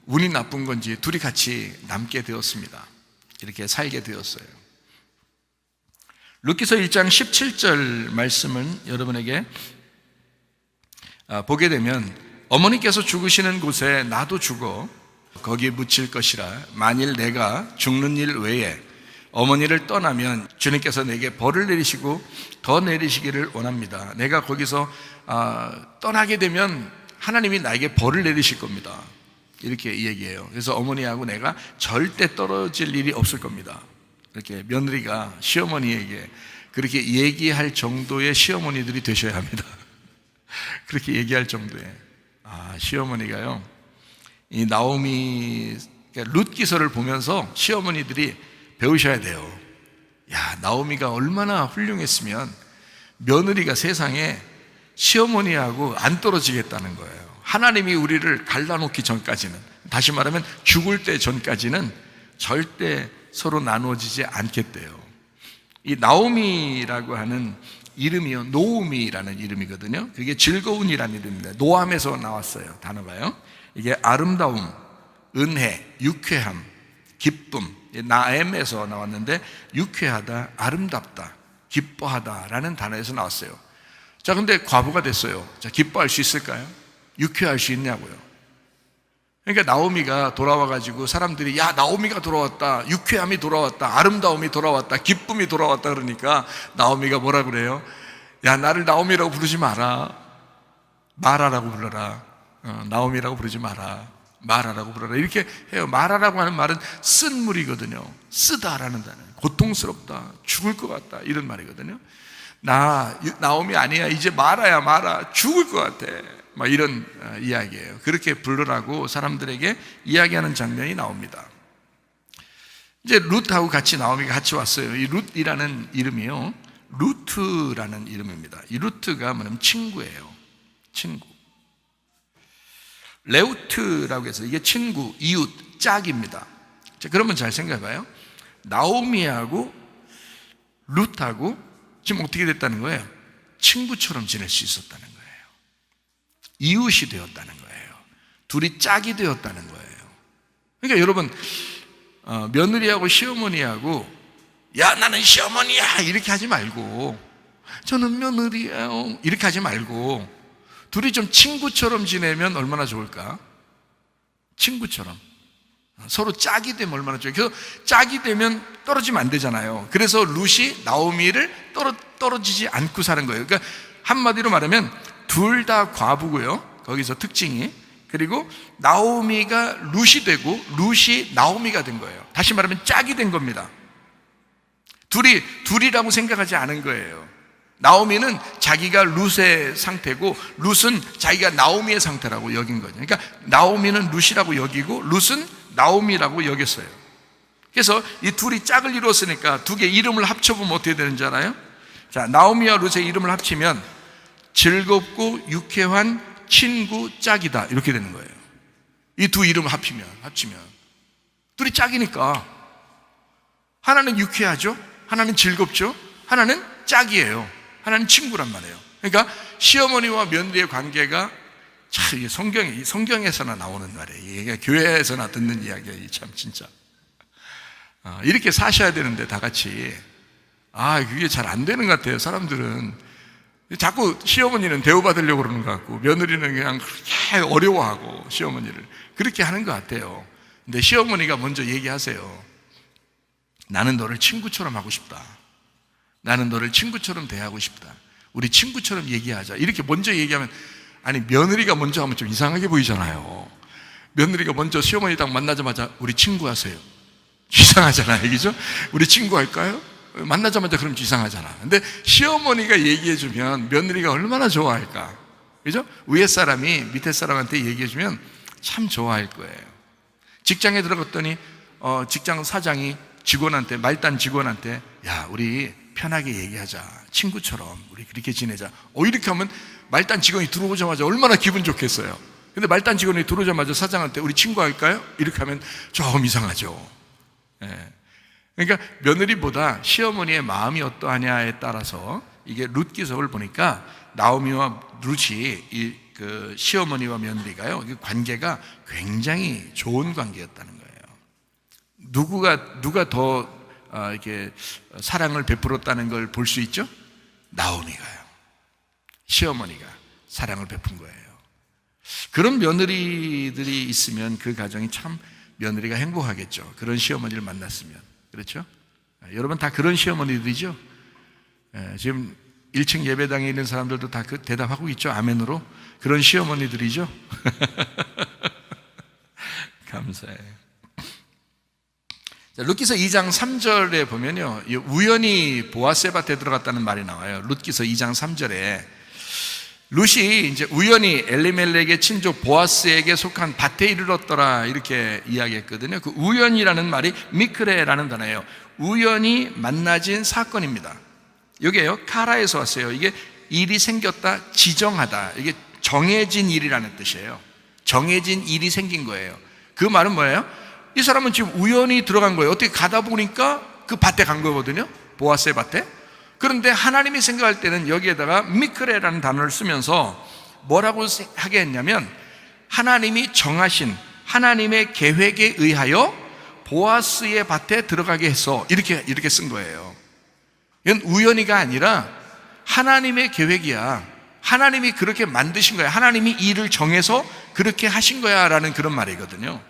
운이 나쁜 건지 둘이 같이 남게 되었습니다. 이렇게 살게 되었어요. 룻기서 1장 17절 말씀은 여러분에게 보게 되면, 어머니께서 죽으시는 곳에 나도 죽어 거기에 묻힐 것이라. 만일 내가 죽는 일 외에 어머니를 떠나면 주님께서 내게 벌을 내리시고 더 내리시기를 원합니다. 내가 거기서 떠나게 되면 하나님이 나에게 벌을 내리실 겁니다. 이렇게 얘기해요. 그래서 어머니하고 내가 절대 떨어질 일이 없을 겁니다. 이렇게 며느리가 시어머니에게 그렇게 얘기할 정도의 시어머니들이 되셔야 합니다. 그렇게 얘기할 정도의 시어머니가요, 이 나오미 룻기서를 보면서 시어머니들이 배우셔야 돼요. 야, 나오미가 얼마나 훌륭했으면 며느리가 세상에 시어머니하고 안 떨어지겠다는 거예요. 하나님이 우리를 갈라놓기 전까지는, 다시 말하면 죽을 때 전까지는 절대 서로 나누어지지 않겠대요. 이 나오미라고 하는 이름이요, 노우미라는 이름이거든요. 그게 즐거운이라는 이름입니다. 노함에서 나왔어요, 단어가요. 이게 아름다움, 은혜, 유쾌함, 기쁨, 나엠에서 나왔는데 유쾌하다, 아름답다, 기뻐하다라는 단어에서 나왔어요. 자, 근데 과부가 됐어요. 자, 기뻐할 수 있을까요? 유쾌할 수 있냐고요. 그러니까 나오미가 돌아와가지고 사람들이, 야, 나오미가 돌아왔다, 유쾌함이 돌아왔다, 아름다움이 돌아왔다, 기쁨이 돌아왔다 그러니까 나오미가 뭐라 그래요? 야, 나를 나오미라고 부르지 마라, 마라라고 불러라. 나오미라고 부르지 마라, 마라라고 불러라. 이렇게 해요. 마라라고 하는 말은 쓴 물이거든요. 쓰다라는 단어, 고통스럽다, 죽을 것 같다, 이런 말이거든요. 나오미 아니야, 이제 마라야, 마라, 죽을 것 같아, 막 이런 이야기예요. 그렇게 부르라고 사람들에게 이야기하는 장면이 나옵니다. 이제 룻하고 같이 나오미가 같이 왔어요. 이 룻이라는 이름이요, 루트라는 이름입니다. 이 루트가 뭐냐면 친구예요. 친구. 레우트라고 해서 이게 친구, 이웃, 짝입니다. 자, 그러면 잘 생각해봐요. 나오미하고 룻하고 지금 어떻게 됐다는 거예요? 친구처럼 지낼 수 있었다는 거예요. 이웃이 되었다는 거예요. 둘이 짝이 되었다는 거예요. 그러니까 여러분, 며느리하고 시어머니하고, 야, 나는 시어머니야, 이렇게 하지 말고, 저는 며느리예요, 이렇게 하지 말고, 둘이 좀 친구처럼 지내면 얼마나 좋을까? 친구처럼. 서로 짝이 되면 얼마나 좋아요. 그래서 짝이 되면 떨어지면 안 되잖아요. 그래서 룻이 나오미를 떨어지지 않고 사는 거예요. 그러니까 한마디로 말하면 둘 다 과부고요, 거기서 특징이. 그리고 나오미가 룻이 되고 룻이 나오미가 된 거예요. 다시 말하면 짝이 된 겁니다. 둘이라고 생각하지 않은 거예요. 나오미는 자기가 룻의 상태고 룻은 자기가 나오미의 상태라고 여긴 거죠. 그러니까 나오미는 룻이라고 여기고 룻은 나오미라고 여겼어요. 그래서 이 둘이 짝을 이루었으니까 두 개 이름을 합쳐보면 어떻게 되는지 알아요? 자, 나오미와 룻의 이름을 합치면 즐겁고 유쾌한 친구 짝이다, 이렇게 되는 거예요. 이 두 이름을 합치면 둘이 짝이니까 하나는 유쾌하죠, 하나는 즐겁죠, 하나는 짝이에요, 하나는 친구란 말이에요. 그러니까 시어머니와 며느리의 관계가 참, 이게 성경에서나 나오는 말이에요. 이게 교회에서나 듣는 이야기예요. 참 진짜 이렇게 사셔야 되는데 다 같이 그게 잘 안 되는 것 같아요. 사람들은 자꾸 시어머니는 대우받으려고 그러는 것 같고 며느리는 그냥 그렇게 어려워하고 시어머니를 그렇게 하는 것 같아요. 근데 시어머니가 먼저 얘기하세요. 나는 너를 친구처럼 하고 싶다. 나는 너를 친구처럼 대하고 싶다. 우리 친구처럼 얘기하자. 이렇게 먼저 얘기하면, 아니 며느리가 먼저 하면 좀 이상하게 보이잖아요. 며느리가 먼저 시어머니 딱 만나자마자 우리 친구 하세요. 이상하잖아요, 그죠? 우리 친구 할까요? 만나자마자 그럼 이상하잖아. 근데 시어머니가 얘기해주면 며느리가 얼마나 좋아할까, 그죠? 위에 사람이 밑에 사람한테 얘기해주면 참 좋아할 거예요. 직장에 들어갔더니 직장 사장이 직원한테, 말단 직원한테, 야 우리 편하게 얘기하자, 친구처럼 우리 그렇게 지내자. 이렇게 하면 말단 직원이 들어오자마자 얼마나 기분 좋겠어요. 근데 말단 직원이 들어오자마자 사장한테 우리 친구 할까요? 이렇게 하면 좀 이상하죠. 예. 그러니까 며느리보다 시어머니의 마음이 어떠하냐에 따라서, 이게 룻 기석을 보니까 나오미와 룻이 그 시어머니와 며느리가요, 이 관계가 굉장히 좋은 관계였다는 거예요. 누가 더 이렇게 사랑을 베풀었다는 걸 볼 수 있죠? 나오미가요. 시어머니가 사랑을 베푼 거예요. 그런 며느리들이 있으면 그 가정이 참 며느리가 행복하겠죠. 그런 시어머니를 만났으면. 그렇죠? 여러분 다 그런 시어머니들이죠? 지금 1층 예배당에 있는 사람들도 다 그 대답하고 있죠? 아멘으로. 그런 시어머니들이죠? 감사해요. 룻기서 2장 3절에 보면요, 우연히 보아스의 밭에 들어갔다는 말이 나와요. 룻기서 2장 3절에 룻이 이제 우연히 엘리멜렉의 친족 보아스에게 속한 밭에 이르렀더라, 이렇게 이야기했거든요. 그 우연이라는 말이 미크레라는 단어예요. 우연히 만나진 사건입니다. 여기에요, 카라에서 왔어요. 이게 일이 생겼다, 지정하다, 이게 정해진 일이라는 뜻이에요. 정해진 일이 생긴 거예요. 그 말은 뭐예요? 이 사람은 지금 우연히 들어간 거예요. 어떻게 가다 보니까 그 밭에 간 거거든요, 보아스의 밭에. 그런데 하나님이 생각할 때는 여기에다가 미크레라는 단어를 쓰면서 뭐라고 하게 했냐면, 하나님이 정하신 하나님의 계획에 의하여 보아스의 밭에 들어가게 해서 이렇게 쓴 거예요. 이건 우연히가 아니라 하나님의 계획이야. 하나님이 그렇게 만드신 거야. 하나님이 일을 정해서 그렇게 하신 거야 라는 그런 말이거든요.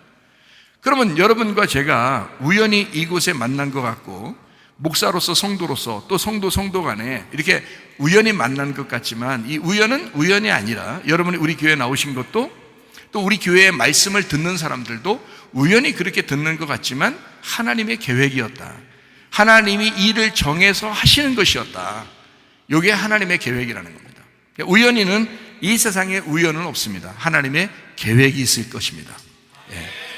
그러면 여러분과 제가 우연히 이곳에 만난 것 같고, 목사로서 성도로서 또 성도 간에 이렇게 우연히 만난 것 같지만, 이 우연은 우연이 아니라 여러분이 우리 교회에 나오신 것도, 또 우리 교회의 말씀을 듣는 사람들도 우연히 그렇게 듣는 것 같지만 하나님의 계획이었다. 하나님이 일을 정해서 하시는 것이었다. 이게 하나님의 계획이라는 겁니다. 우연히는, 이 세상에 우연은 없습니다. 하나님의 계획이 있을 것입니다.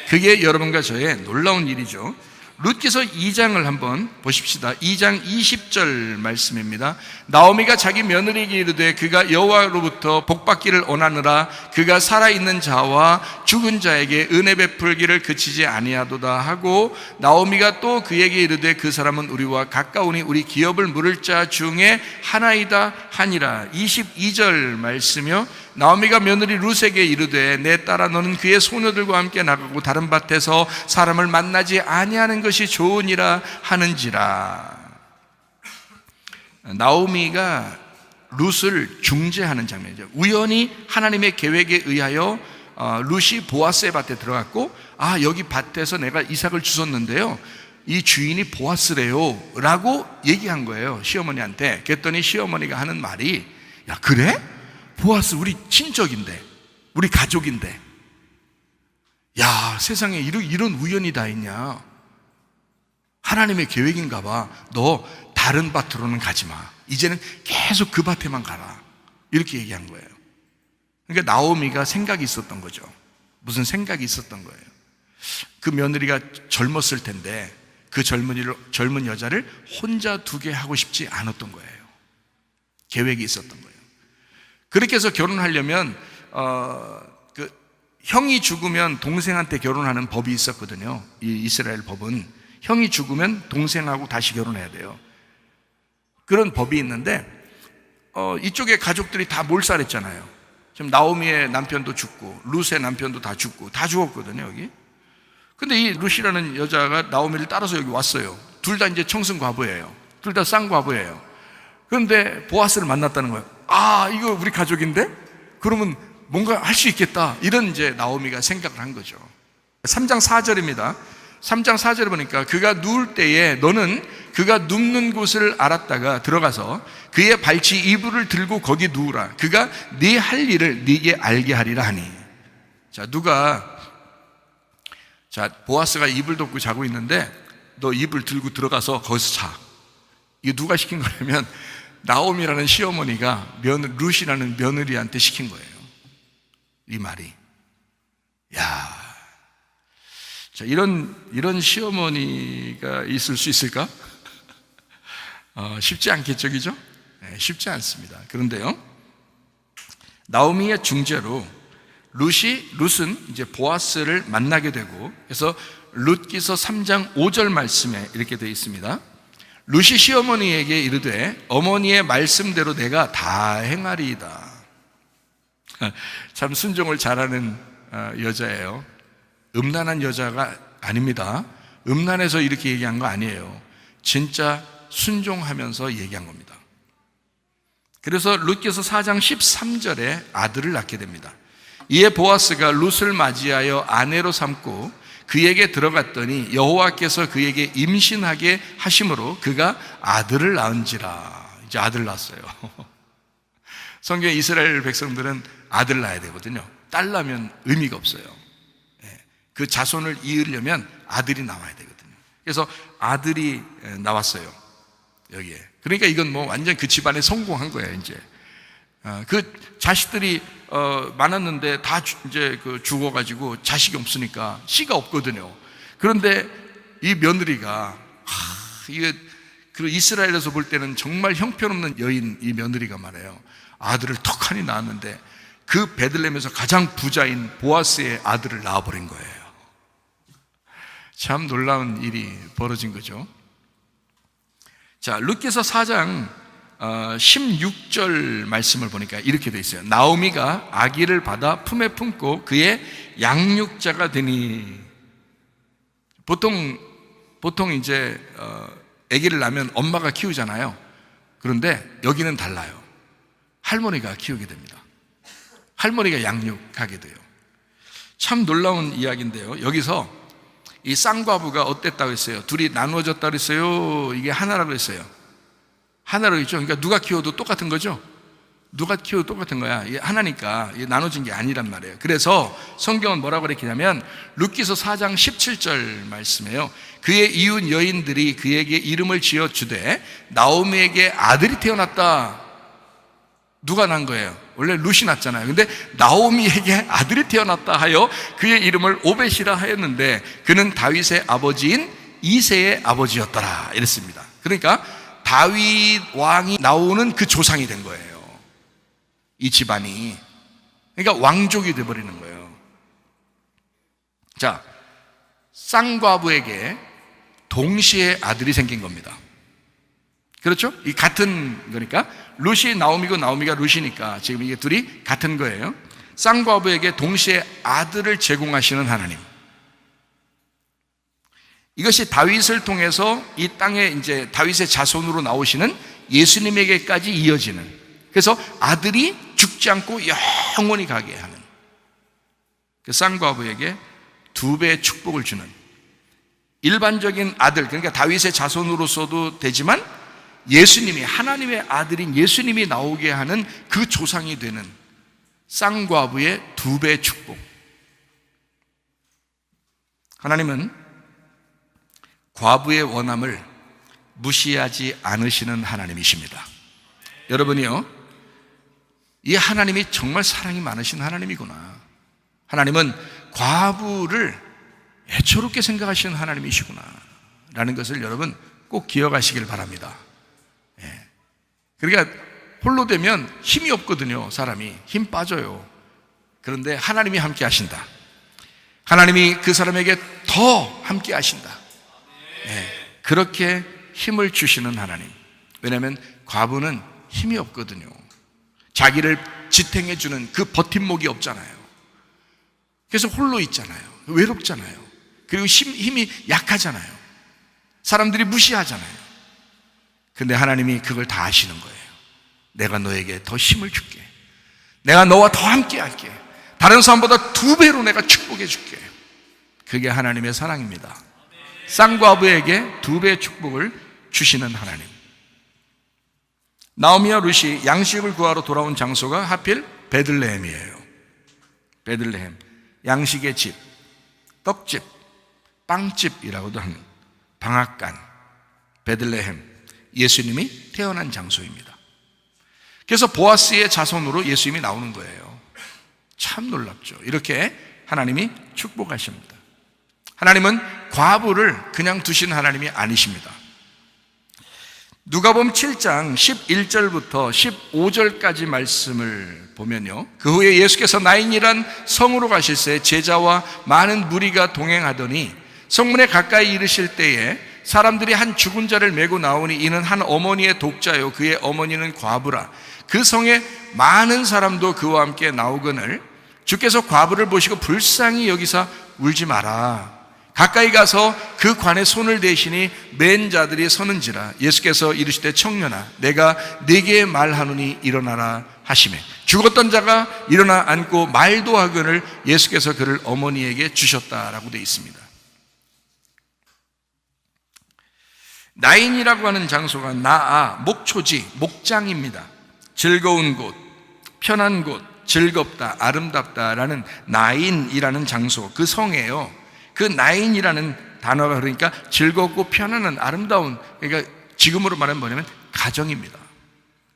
그게 여러분과 저의 놀라운 일이죠. 룻기서 2장을 한번 보십시다. 2장 20절 말씀입니다. 나오미가 자기 며느리에게 이르되 그가 여호와로부터 복받기를 원하느라 그가 살아있는 자와 죽은 자에게 은혜 베풀기를 그치지 아니하도다 하고, 나오미가 또 그에게 이르되 그 사람은 우리와 가까우니 우리 기업을 물을 자 중에 하나이다 하니라. 22절 말씀이요. 나오미가 며느리 룻에게 이르되 내 딸아 너는 그의 소녀들과 함께 나가고 다른 밭에서 사람을 만나지 아니하는 것이 좋으니라 하는지라. 나오미가 룻을 중재하는 장면이죠. 우연히 하나님의 계획에 의하여 룻이 보아스의 밭에 들어갔고, 여기 밭에서 내가 이삭을 주웠는데요, 이 주인이 보아스래요 라고 얘기한 거예요, 시어머니한테. 그랬더니 시어머니가 하는 말이, 야 그래? 보아스 우리 친척인데, 우리 가족인데, 야 세상에 이런 우연이 다 있냐, 하나님의 계획인가 봐. 너 다른 밭으로는 가지 마. 이제는 계속 그 밭에만 가라. 이렇게 얘기한 거예요. 그러니까 나오미가 생각이 있었던 거죠. 무슨 생각이 있었던 거예요. 그 며느리가 젊었을 텐데 그 젊은 여자를 혼자 두게 하고 싶지 않았던 거예요. 계획이 있었던 거예요. 그렇게 해서 결혼하려면 그 형이 죽으면 동생한테 결혼하는 법이 있었거든요. 이 이스라엘 법은 형이 죽으면 동생하고 다시 결혼해야 돼요. 그런 법이 있는데 이쪽에 가족들이 다 몰살했잖아요. 지금 나오미의 남편도 죽고 룻의 남편도 다 죽고 다 죽었거든요. 여기. 근데 이 룻이라는 여자가 나오미를 따라서 여기 왔어요. 둘 다 이제 청승 과부예요. 둘 다 쌍과부예요. 그런데 보아스를 만났다는 거예요. 아, 이거 우리 가족인데? 그러면 뭔가 할 수 있겠다. 이런 이제 나오미가 생각을 한 거죠. 3장 4절입니다. 3장 4절에 보니까 그가 누울 때에 너는 그가 눕는 곳을 알았다가 들어가서 그의 발치 이불을 들고 거기 누우라. 그가 네 할 일을 네게 알게 하리라 하니. 자, 보아스가 이불 덮고 자고 있는데 너 이불 들고 들어가서 거기서 자. 이게 누가 시킨 거냐면 나오미라는 시어머니가 룻이라는 며느리한테 시킨 거예요. 이 말이. 야, 자, 이런 시어머니가 있을 수 있을까? 쉽지 않겠죠, 그죠? 네, 쉽지 않습니다. 그런데요, 나오미의 중재로 룻은 이제 보아스를 만나게 되고, 그래서 룻기서 3장 5절 말씀에 이렇게 되어 있습니다. 룻이 시어머니에게 이르되 어머니의 말씀대로 내가 다 행하리이다. 참 순종을 잘하는 여자예요. 음란한 여자가 아닙니다. 음란해서 이렇게 얘기한 거 아니에요. 진짜 순종하면서 얘기한 겁니다. 그래서 룻기서 4장 13절에 아들을 낳게 됩니다. 이에 보아스가 룻을 맞이하여 아내로 삼고 그에게 들어갔더니 여호와께서 그에게 임신하게 하심으로 그가 아들을 낳은지라. 이제 아들 낳았어요. 성경에 이스라엘 백성들은 아들 낳아야 되거든요. 딸 낳으면 의미가 없어요. 그 자손을 이으려면 아들이 나와야 되거든요. 그래서 아들이 나왔어요. 여기에. 그러니까 이건 뭐 완전 그 집안에 성공한 거예요, 이제. 그 자식들이 많았는데 다 이제 죽어가지고 자식이 없으니까 씨가 없거든요. 그런데 이 며느리가 이게 그 이스라엘에서 볼 때는 정말 형편없는 여인 이 며느리가 말해요. 아들을 턱하니 낳았는데 그 베들레헴에서 가장 부자인 보아스의 아들을 낳아버린 거예요. 참 놀라운 일이 벌어진 거죠. 자, 룻기서 4장 16절 말씀을 보니까 이렇게 돼 있어요. 나오미가 아기를 받아 품에 품고 그의 양육자가 되니. 보통 이제 아기를 낳으면 엄마가 키우잖아요. 그런데 여기는 달라요. 할머니가 키우게 됩니다. 할머니가 양육하게 돼요. 참 놀라운 이야기인데요. 여기서 이 쌍과부가 어땠다고 했어요? 둘이 나누어졌다고 했어요? 이게 하나라고 했어요? 하나로 있죠. 그러니까 누가 키워도 똑같은 거죠. 누가 키워도 똑같은 거야. 이게 하나니까 이게 나눠진 게 아니란 말이에요. 그래서 성경은 뭐라고 그랬냐면 룻기서 4장 17절 말씀이에요. 그의 이웃 여인들이 그에게 이름을 지어 주되 나오미에게 아들이 태어났다. 누가 난 거예요? 원래 룻이 났잖아요. 근데 나오미에게 아들이 태어났다 하여 그의 이름을 오벳이라 하였는데 그는 다윗의 아버지인 이새의 아버지였더라. 이랬습니다. 그러니까 다윗 왕이 나오는 그 조상이 된 거예요. 이 집안이. 그러니까 왕족이 되어버리는 거예요. 자, 쌍과부에게 동시에 아들이 생긴 겁니다. 그렇죠? 이 같은 거니까 룻이 나오미고 나오미가 룻이니까 지금 이게 둘이 같은 거예요. 쌍과부에게 동시에 아들을 제공하시는 하나님. 이것이 다윗을 통해서 이 땅에 이제 다윗의 자손으로 나오시는 예수님에게까지 이어지는, 그래서 아들이 죽지 않고 영원히 가게 하는 그 쌍과부에게 2배의 축복을 주는 일반적인 아들, 그러니까 다윗의 자손으로서도 되지만 예수님이, 하나님의 아들인 예수님이 나오게 하는 그 조상이 되는 쌍과부의 2배의 축복. 하나님은 과부의 원함을 무시하지 않으시는 하나님이십니다. 여러분이요, 이 하나님이 정말 사랑이 많으신 하나님이구나. 하나님은 과부를 애초롭게 생각하시는 하나님이시구나 라는 것을 여러분 꼭 기억하시길 바랍니다. 그러니까 홀로 되면 힘이 없거든요. 사람이 힘 빠져요. 그런데 하나님이 함께 하신다. 하나님이 그 사람에게 더 함께 하신다. 그렇게 힘을 주시는 하나님. 왜냐하면 과부는 힘이 없거든요. 자기를 지탱해 주는 그 버팀목이 없잖아요. 그래서 홀로 있잖아요. 외롭잖아요. 그리고 힘이 약하잖아요. 사람들이 무시하잖아요. 근데 하나님이 그걸 다 아시는 거예요. 내가 너에게 더 힘을 줄게. 내가 너와 더 함께 할게. 다른 사람보다 2배로 내가 축복해 줄게. 그게 하나님의 사랑입니다. 쌍과부에게 2배의 축복을 주시는 하나님. 나오미와 룻이 양식을 구하러 돌아온 장소가 하필 베들레헴이에요. 베들레헴, 양식의 집, 떡집, 빵집이라고도 하는 방앗간, 베들레헴, 예수님이 태어난 장소입니다. 그래서 보아스의 자손으로 예수님이 나오는 거예요. 참 놀랍죠. 이렇게 하나님이 축복하십니다. 하나님은 과부를 그냥 두신 하나님이 아니십니다. 누가복음 7장 11절부터 15절까지 말씀을 보면요, 그 후에 예수께서 나인이란 성으로 가실새 제자와 많은 무리가 동행하더니 성문에 가까이 이르실 때에 사람들이 한 죽은 자를 메고 나오니 이는 한 어머니의 독자요 그의 어머니는 과부라. 그 성에 많은 사람도 그와 함께 나오거늘 주께서 과부를 보시고 불쌍히 여기사 울지 마라. 가까이 가서 그 관에 손을 대시니 맨 자들이 서는지라. 예수께서 이르시되 청년아 내가 네게 말하노니 일어나라 하시매 죽었던 자가 일어나 앉고 말도 하거늘 예수께서 그를 어머니에게 주셨다라고 되어 있습니다. 나인이라고 하는 장소가 나아, 목초지, 목장입니다. 즐거운 곳, 편한 곳, 즐겁다, 아름답다라는 나인이라는 장소, 그 성이에요. 그 나인이라는 단어가 그러니까 즐겁고 편안한 아름다운, 그러니까 지금으로 말하면 뭐냐면 가정입니다.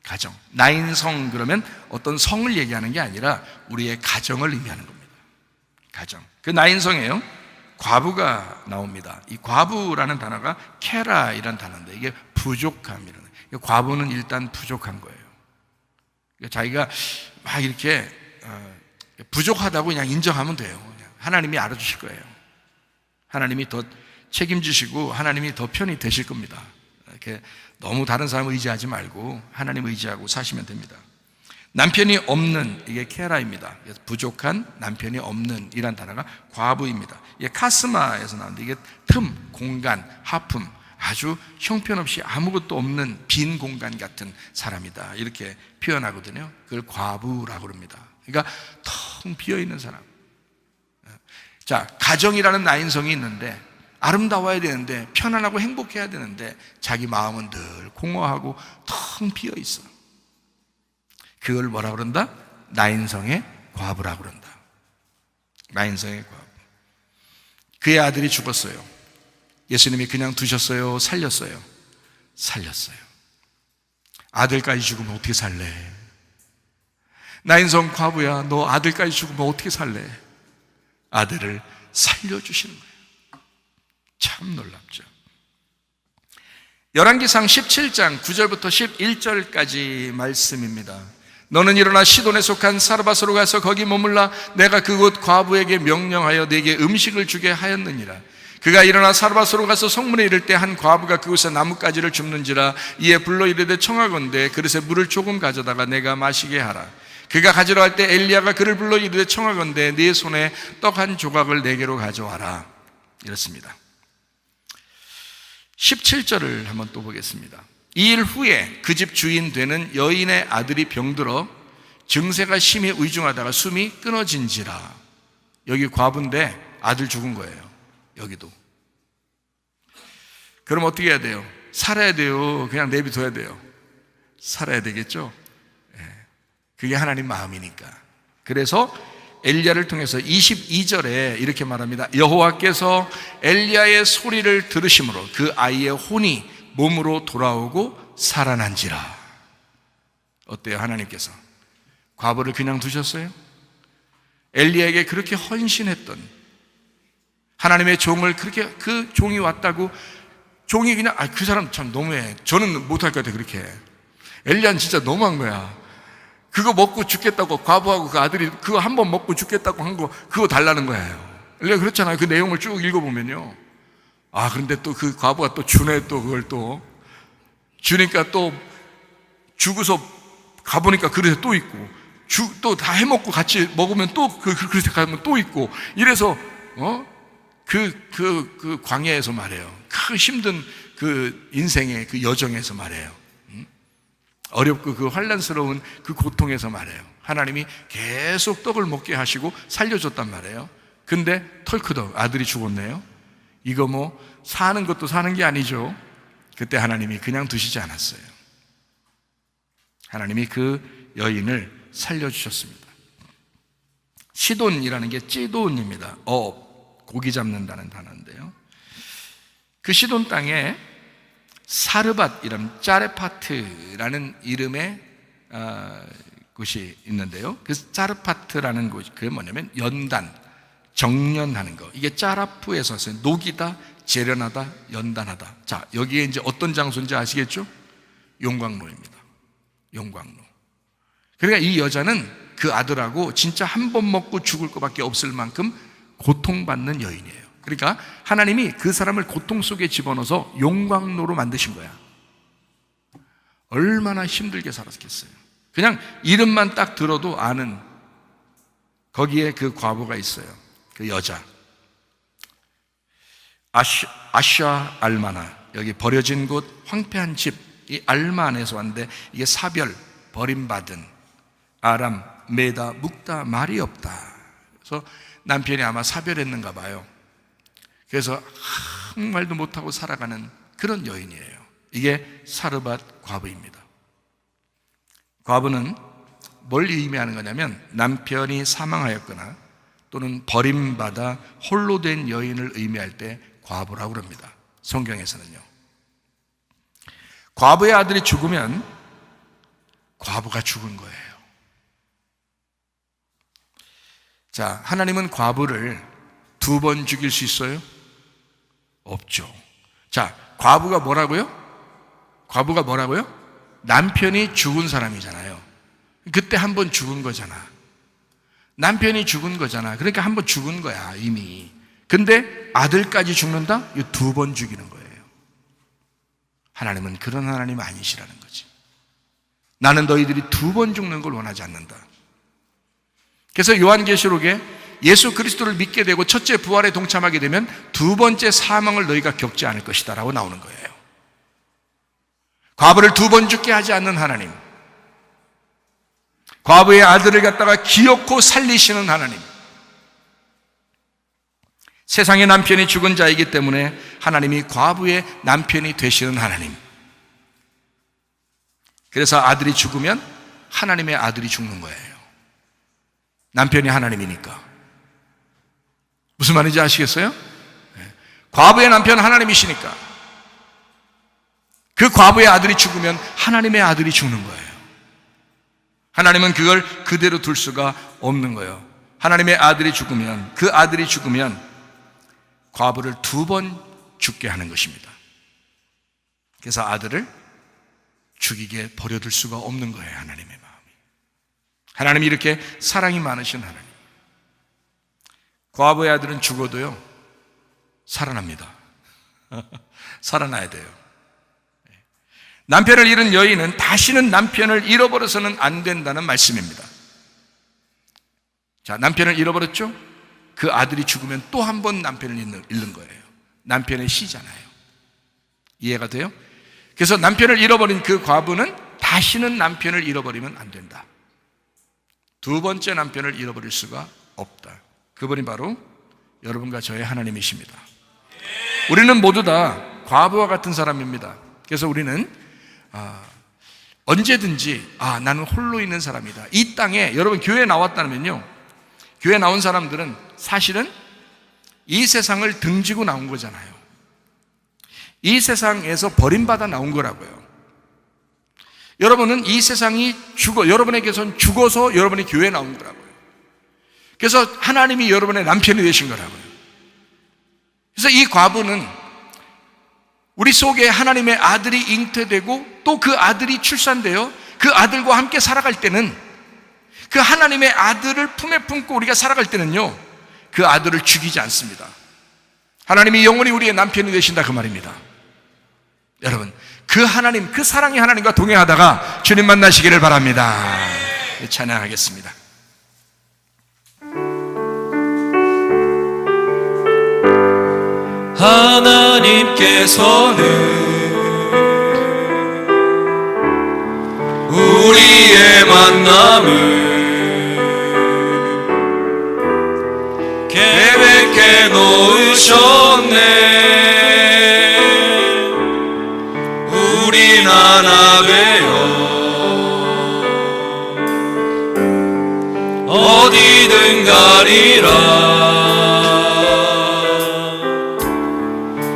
가정. 나인성 그러면 어떤 성을 얘기하는 게 아니라 우리의 가정을 의미하는 겁니다. 가정. 그 나인성이에요. 과부가 나옵니다. 이 과부라는 단어가 케라이라는 단어인데 이게 부족함이라는. 과부는 일단 부족한 거예요. 자기가 막 이렇게 부족하다고 그냥 인정하면 돼요. 하나님이 알아주실 거예요. 하나님이 더 책임지시고 하나님이 더 편히 되실 겁니다. 이렇게 너무 다른 사람 의지하지 말고 하나님 의지하고 사시면 됩니다. 남편이 없는, 이게 케라입니다. 그래서 부족한, 남편이 없는 이란 단어가 과부입니다. 이게 카스마에서 나오는데 이게 틈, 공간, 하품, 아주 형편없이 아무것도 없는 빈 공간 같은 사람이다 이렇게 표현하거든요. 그걸 과부라고 합니다. 그러니까 텅 비어있는 사람. 자, 가정이라는 나인성이 있는데 아름다워야 되는데 편안하고 행복해야 되는데 자기 마음은 늘 공허하고 텅 비어있어. 그걸 뭐라 그런다? 나인성의 과부라고 그런다. 나인성의 과부. 그의 아들이 죽었어요. 예수님이 그냥 두셨어요? 살렸어요? 살렸어요. 아들까지 죽으면 어떻게 살래? 나인성 과부야, 너 아들까지 죽으면 어떻게 살래? 아들을 살려주시는 거예요. 참 놀랍죠. 열왕기상 17장 9절부터 11절까지 말씀입니다. 너는 일어나 시돈에 속한 사르밧으로 가서 거기 머물라. 내가 그곳 과부에게 명령하여 네게 음식을 주게 하였느니라. 그가 일어나 사르밧으로 가서 성문에 이를 때 한 과부가 그곳에 나뭇가지를 줍는지라. 이에 불러 이르되 청하건대 그릇에 물을 조금 가져다가 내가 마시게 하라. 그가 가지러 할 때 엘리야가 그를 불러 이르되 청하건대 네 손에 떡 한 조각을 내게로 가져와라. 이렇습니다. 17절을 한번 또 보겠습니다. 2일 후에 그 집 주인 되는 여인의 아들이 병들어 증세가 심히 의중하다가 숨이 끊어진지라. 여기 과부인데 아들 죽은 거예요. 여기도. 그럼 어떻게 해야 돼요? 살아야 돼요? 그냥 내비둬야 돼요? 살아야 되겠죠? 그게 하나님 마음이니까. 그래서 엘리야를 통해서 22절에 이렇게 말합니다. 여호와께서 엘리야의 소리를 들으심으로 그 아이의 혼이 몸으로 돌아오고 살아난지라. 어때요? 하나님께서 과부를 그냥 두셨어요? 엘리야에게 그렇게 헌신했던 하나님의 종을 그렇게, 그 종이 왔다고 종이 그냥 그 사람 참 너무해. 저는 못할 것 같아. 그렇게 엘리야는 진짜 너무한 거야. 그거 먹고 죽겠다고, 과부하고 그 아들이 그거 한 번 먹고 죽겠다고 한 거 그거 달라는 거예요. 엘리야 그렇잖아요. 그 내용을 쭉 읽어보면요. 그런데 또 그 과부가 또 주네. 또 그걸 또 주니까 또 죽어서 가보니까 그릇에 또 있고, 또 다 해먹고 같이 먹으면 또 그 그릇에 가면 또 있고, 이래서 그 광야에서 말해요. 그 힘든 그 인생의 그 여정에서 말해요. 어렵고 그 환난스러운 그 고통에서 말해요. 하나님이 계속 떡을 먹게 하시고 살려줬단 말이에요. 근데 털크덕 아들이 죽었네요. 이거 뭐 사는 것도 사는 게 아니죠. 그때 하나님이 그냥 두시지 않았어요. 하나님이 그 여인을 살려주셨습니다. 시돈이라는 게 찌돈입니다. 고기 잡는다는 단어인데요. 그 시돈 땅에 사르밧이라는 짜레파트라는 이름의 곳이 있는데요. 그 짜르파트라는 곳이 그게 뭐냐면 연단, 정련하는 거. 이게 짜라프에서 왔어요. 녹이다, 재련하다, 연단하다. 자, 여기에 이제 어떤 장소인지 아시겠죠? 용광로입니다. 용광로. 그러니까 이 여자는 그 아들하고 진짜 한 번 먹고 죽을 것밖에 없을 만큼 고통받는 여인이에요. 그러니까 하나님이 그 사람을 고통 속에 집어넣어서 용광로로 만드신 거야. 얼마나 힘들게 살았겠어요. 그냥 이름만 딱 들어도 아는, 거기에 그 과부가 있어요. 그 여자 아샤 알마나, 여기 버려진 곳, 황폐한 집, 이 알마 안에서 왔는데 이게 사별, 버림받은, 아람, 메다, 묵다, 말이 없다. 그래서 남편이 아마 사별했는가 봐요. 그래서 아무 말도 못하고 살아가는 그런 여인이에요. 이게 사르밧 과부입니다. 과부는 뭘 의미하는 거냐면 남편이 사망하였거나 또는 버림받아 홀로 된 여인을 의미할 때 과부라고 그럽니다. 성경에서는요. 과부의 아들이 죽으면 과부가 죽은 거예요. 자, 하나님은 과부를 2번 죽일 수 있어요? 없죠. 자, 과부가 뭐라고요? 과부가 뭐라고요? 남편이 죽은 사람이잖아요. 그때 한 번 죽은 거잖아. 남편이 죽은 거잖아. 그러니까 한 번 죽은 거야, 이미. 근데 아들까지 죽는다? 이 2번 죽이는 거예요. 하나님은 그런 하나님 아니시라는 거지. 나는 너희들이 2번 죽는 걸 원하지 않는다. 그래서 요한계시록에 예수 그리스도를 믿게 되고 첫째 부활에 동참하게 되면 2번째 사망을 너희가 겪지 않을 것이다 라고 나오는 거예요. 과부를 2번 죽게 하지 않는 하나님, 과부의 아들을 갖다가 기어코 살리시는 하나님, 세상의 남편이 죽은 자이기 때문에 하나님이 과부의 남편이 되시는 하나님. 그래서 아들이 죽으면 하나님의 아들이 죽는 거예요. 남편이 하나님이니까. 무슨 말인지 아시겠어요? 과부의 남편 하나님이시니까 그 과부의 아들이 죽으면 하나님의 아들이 죽는 거예요. 하나님은 그걸 그대로 둘 수가 없는 거예요. 하나님의 아들이 죽으면, 그 아들이 죽으면 과부를 2번 죽게 하는 것입니다. 그래서 아들을 죽이게 버려둘 수가 없는 거예요. 하나님의 마음이. 하나님이 이렇게 사랑이 많으신 하나님. 과부의 아들은 죽어도요 살아납니다. 살아나야 돼요. 남편을 잃은 여인은 다시는 남편을 잃어버려서는 안 된다는 말씀입니다. 자, 남편을 잃어버렸죠? 그 아들이 죽으면 또 한 번 남편을 잃는 거예요. 남편의 시잖아요. 이해가 돼요? 그래서 남편을 잃어버린 그 과부는 다시는 남편을 잃어버리면 안 된다. 2번째 남편을 잃어버릴 수가 없다. 그분이 바로 여러분과 저의 하나님이십니다. 우리는 모두 다 과부와 같은 사람입니다. 그래서 우리는 언제든지 나는 홀로 있는 사람이다. 이 땅에 여러분 교회에 나왔다면요, 교회에 나온 사람들은 사실은 이 세상을 등지고 나온 거잖아요. 이 세상에서 버림받아 나온 거라고요. 여러분은 이 세상이 여러분에게선 죽어서 여러분이 교회에 나온 거라고요. 그래서 하나님이 여러분의 남편이 되신 거라고요. 그래서 이 과부는 우리 속에 하나님의 아들이 잉태되고 또 그 아들이 출산되어 그 아들과 함께 살아갈 때는, 그 하나님의 아들을 품에 품고 우리가 살아갈 때는요, 그 아들을 죽이지 않습니다. 하나님이 영원히 우리의 남편이 되신다, 그 말입니다. 여러분, 그 하나님, 그 사랑의 하나님과 동행하다가 주님 만나시기를 바랍니다. 찬양하겠습니다. 하나님께서는 우리의 만남을 계획해 놓으셨네. 우린 하나 되어 어디든 가리라.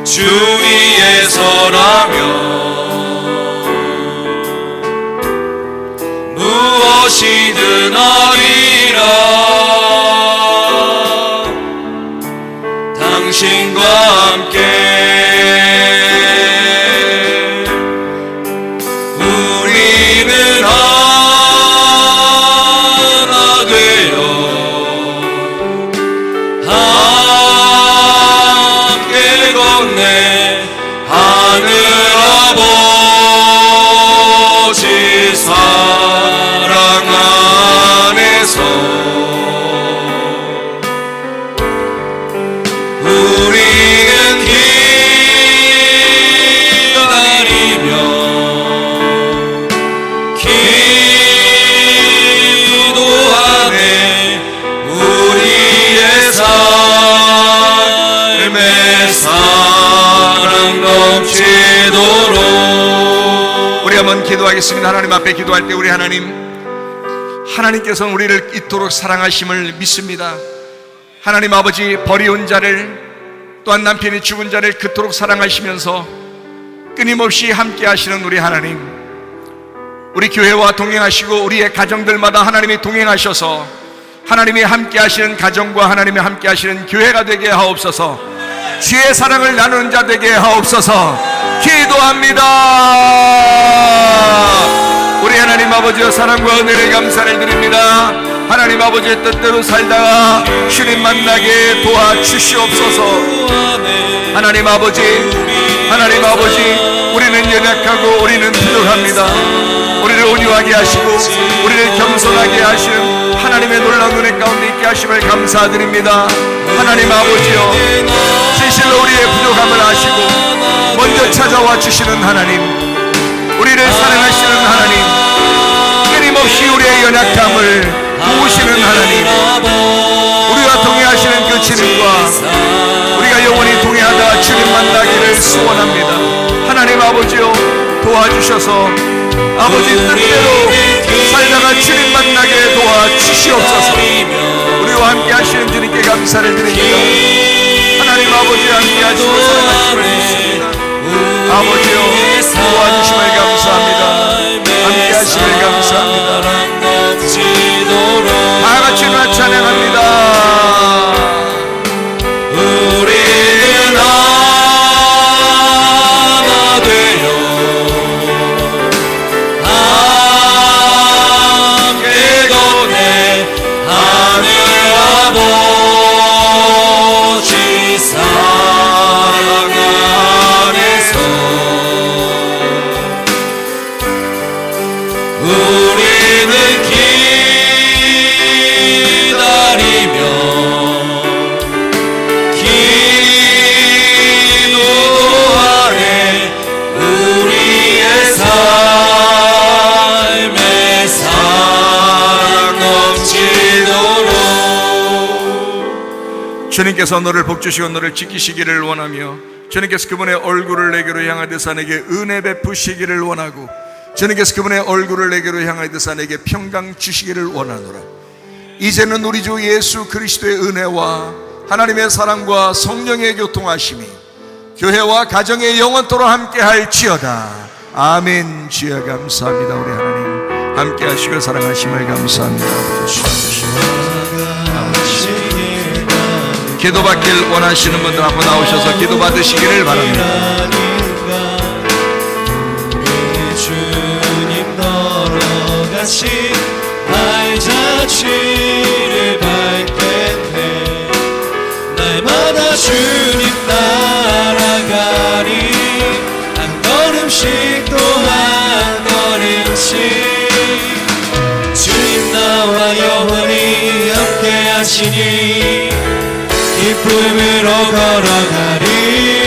주 위에 서라면 무엇이든 하리라. 당신과 함께 우리는 하나 되어 함께 걷네. 하늘 아버지 사랑 안에서 우리는 기다리며 기도하네. 우리의 삶에 사랑 넘치도록. 우리 한번 기도하겠습니다. 하나님 앞에 기도할 때 우리 하나님께서 우리를 이토록 사랑하심을 믿습니다. 하나님 아버지, 버리운 자를, 또한 남편이 죽은 자를 그토록 사랑하시면서 끊임없이 함께 하시는 우리 하나님, 우리 교회와 동행하시고 우리의 가정들마다 하나님이 동행하셔서 하나님이 함께 하시는 가정과 하나님이 함께 하시는 교회가 되게 하옵소서. 주의 사랑을 나누는 자 되게 하옵소서. 기도합니다. 우리 하나님 아버지의 사랑과 은혜를 감사를 드립니다. 하나님 아버지의 뜻대로 살다가 주님 만나게 도와주시옵소서. 하나님 아버지, 우리는 연약하고 우리는 부족합니다. 우리를 온유하게 하시고 우리를 겸손하게 하시는 하나님의 놀라운 은혜 가운데 있게 하심을 감사드립니다. 하나님 아버지여, 진실로 우리의 부족함을 아시고 먼저 찾아와 주시는 하나님, 우리를 사랑하시는 하나님, 끊임없이 우리의 연약함을 도우시는 하나님, 우리와 동행하시는 그 주님과 우리가 영원히 동행하다 주님 만나기를 소원합니다. 하나님 아버지여, 도와주셔서 아버지 뜻대로 살다가 주님 만나게 도와주시옵소서. 우리와 함께 하시는 주님께 감사를 드립니다. 하나님 아버지 함께 하시고 사랑하심을 믿습니다. 아버지여, 도와주심을 감사합니다. 함께 하심을 감사합니다. 다 같이 찬양합니다. 우리는 하나 되어 함께 걷네. 하늘 아버지 사랑 안에서 우리는 기다리며 기도하네. 우리의 삶에 사랑 넘치도록. 주님께서 너를 복주시고 너를 지키시기를 원하며, 주님께서 그분의 얼굴을 내게로 향하여서 내게 은혜 베푸시기를 원하고, 주님께서 그분의 얼굴을 내게로 향하여서 내게 평강 주시기를 원하노라. 이제는 우리 주 예수 그리스도의 은혜와 하나님의 사랑과 성령의 교통하심이 교회와 가정의 영원토록 함께 할지어다. 아멘. 주여 감사합니다. 우리 하나님 함께 하시고 사랑하심을 감사합니다. 기도받길 원하시는 분들 한번 나오셔서 기도 받으시기를 바랍니다. 발자취를 밟겠네. 날마다 주님 따라가리. 한 걸음씩 또 한 걸음씩 주님 나와 영원히 함께 하시니 기쁨으로 걸어가리